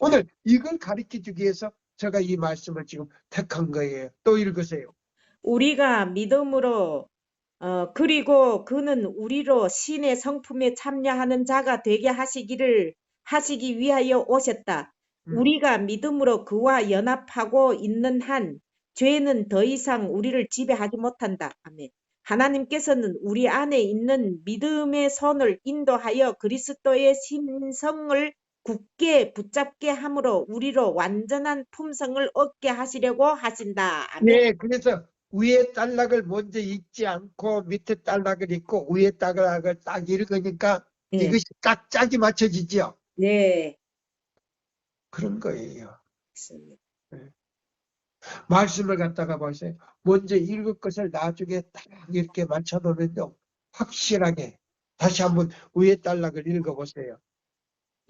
오늘 이걸 가르쳐주기 위해서 제가 이 말씀을 지금 택한 거예요. 또 읽으세요. 우리가 믿음으로 그리고 그는 우리로 신의 성품에 참여하는 자가 되게 하시기 위하여 오셨다. 우리가 믿음으로 그와 연합하고 있는 한 죄는 더 이상 우리를 지배하지 못한다. 아멘. 하나님께서는 우리 안에 있는 믿음의 손을 인도하여 그리스도의 신성을 굳게 붙잡게 함으로 우리로 완전한 품성을 얻게 하시려고 하신다. 아멘. 네, 그래서 위에 단락을 먼저 읽지 않고 밑에 단락을 읽고 위에 단락을 딱 읽으니까 예. 이것이 딱 짝이 맞춰지죠. 네. 그런 거예요. 맞습니다. 말씀을 갖다가 보세요. 먼저 읽을 것을 나중에 딱 이렇게 맞춰놓으면요. 확실하게 다시 한번 위에 단락을 읽어보세요.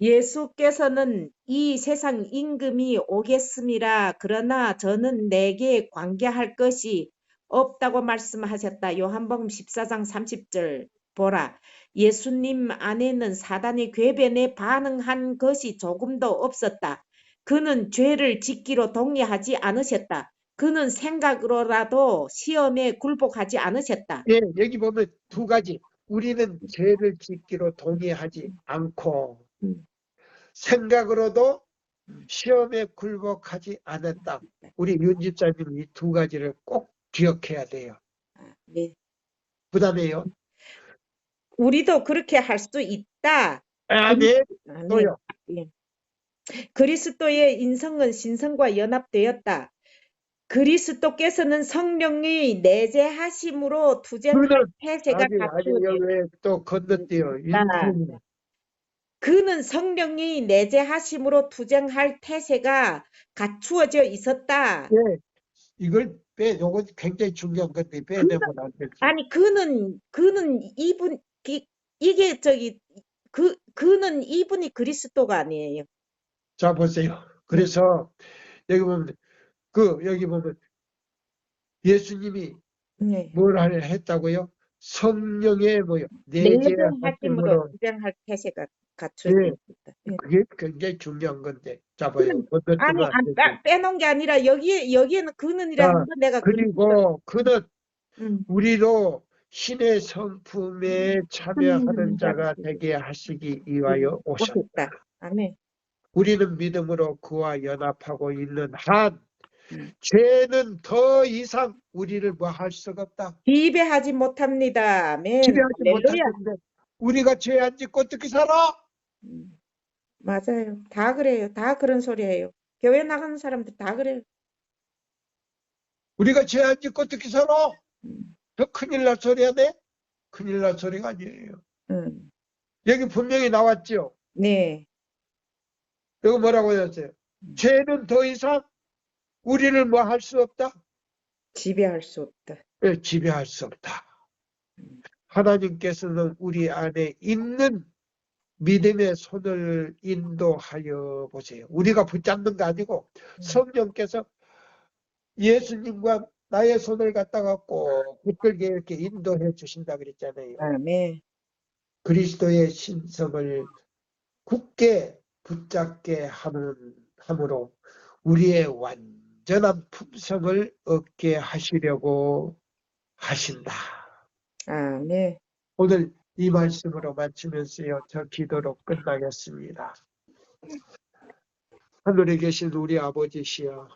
예수께서는 이 세상 임금이 오겠음이라 그러나 저는 내게 관계할 것이 없다고 말씀하셨다. 요한복음 14장 30절 보라. 예수님 안에는 사단의 궤변에 반응한 것이 조금도 없었다. 그는 죄를 짓기로 동의하지 않으셨다. 그는 생각으로라도 시험에 굴복하지 않으셨다. 예, 여기 보면 두 가지. 우리는 죄를 짓기로 동의하지 않고 음, 생각으로도 음, 시험에 굴복하지 않았다. 우리 윤 집사님 이 두 가지를 꼭 기억해야 돼요. 네. 부담해요. 우리도 그렇게 할 수 있다. 아멘. 아멘. 또요. 예. 그리스도의 인성은 신성과 연합되었다. 그리스도께서는 성령이 내재하심으로 투쟁할 그는 태세가 아직 갖추어졌다. 여기 또 건너뛰어. 인성. 그는 성령이 내재하심으로 투쟁할 태세가 갖추어져 있었다. 예, 이걸 요건 굉장히 중요한 건데 빼내면 안 되지. 아니 그는 이게 그는 이분이 그리스도가 아니에요. 자 보세요. 그래서 여기 보면 예수님이 네. 뭘 했다고요? 성령의 뭐요? 내재하심으로 내재하심으로. 투쟁할 태세가 갖춰져 예, 있다. 예. 그게 굉장히 중요한 건데. 자 봐요. 아니 건너뛰면 안 되지. 빼놓은 게 아니라 여기에는 그는이라 자, 한 거 내가 그리고 그는 음. 우리로 신의 성품에 참여하는 자가 되게 하시기 위하여 오셨다. 오셨다. 아멘. 우리는 믿음으로 그와 연합하고 있는 한 음. 죄는 더 이상 우리를 뭐 할 수가 없다. 지배하지 못합니다. 아멘. 지배하지 할렐루야. 못하는데 우리가 죄 안 짓고 어떻게 살아? 맞아요. 다 그래요. 다 그런 소리 해요. 교회 나가는 사람들 다 그래요. 우리가 죄 안 짓고 어떻게 살아? 음. 더 큰일 날 소리야 돼? 큰일 날 소리가 아니에요. 음. 여기 분명히 나왔죠. 네. 여기 뭐라고 했어요? 죄는 더 이상 우리를 뭐 할 수 없다? 지배할 수 없다. 예, 지배할 수 없다. 하나님께서는 우리 안에 있는 믿음의 손을 인도하여 보세요. 우리가 붙잡는 거 아니고 성령께서 예수님과 나의 손을 갖다가 꼭 붙들게 이렇게 인도해 주신다 그랬잖아요. 아멘. 그리스도의 신성을 굳게 붙잡게 함으로 우리의 완전한 품성을 얻게 하시려고 하신다. 아멘. 오늘 이 말씀으로 마치면서요. 저 기도로 끝나겠습니다. 하늘에 계신 우리 아버지시여,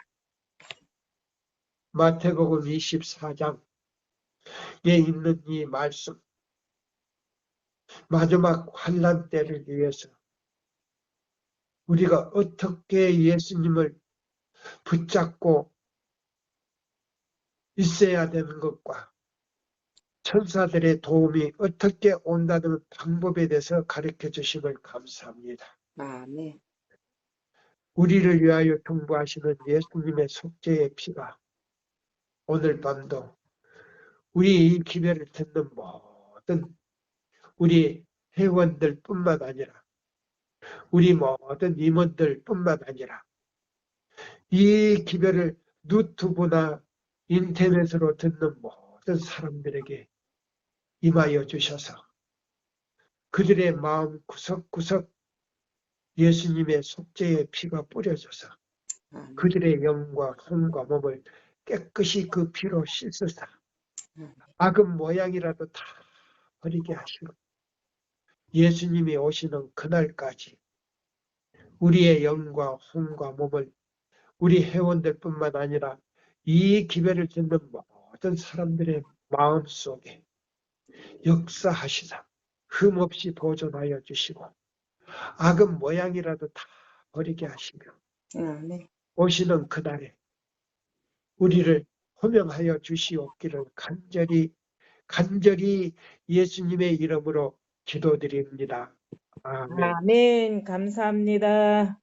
마태복음 24장에 있는 이 말씀, 마지막 환난 때를 위해서 우리가 어떻게 예수님을 붙잡고 있어야 되는 것과 천사들의 도움이 어떻게 온다는 방법에 대해서 가르쳐 주심을 감사합니다. 아멘. 우리를 위하여 통보하시는 예수님의 속죄의 피가 오늘 밤도 우리 이 기회를 듣는 모든 우리 회원들 뿐만 아니라 우리 모든 임원들 뿐만 아니라 이 기별을 유튜브나 인터넷으로 듣는 모든 사람들에게 임하여 주셔서 그들의 마음 구석구석 예수님의 속죄의 피가 뿌려져서 그들의 영과 혼과 몸을 깨끗이 그 피로 씻으사 악은 모양이라도 다 버리게 하시고 예수님이 오시는 그날까지 우리의 영과 혼과 몸을 우리 회원들뿐만 아니라 이 기별을 듣는 모든 사람들의 마음속에 역사하시사 흠없이 보존하여 주시고 악은 모양이라도 다 버리게 하시며 아멘. 오시는 그날에 우리를 호명하여 주시옵기를 간절히 예수님의 이름으로 기도드립니다. 아멘. 아멘. 감사합니다.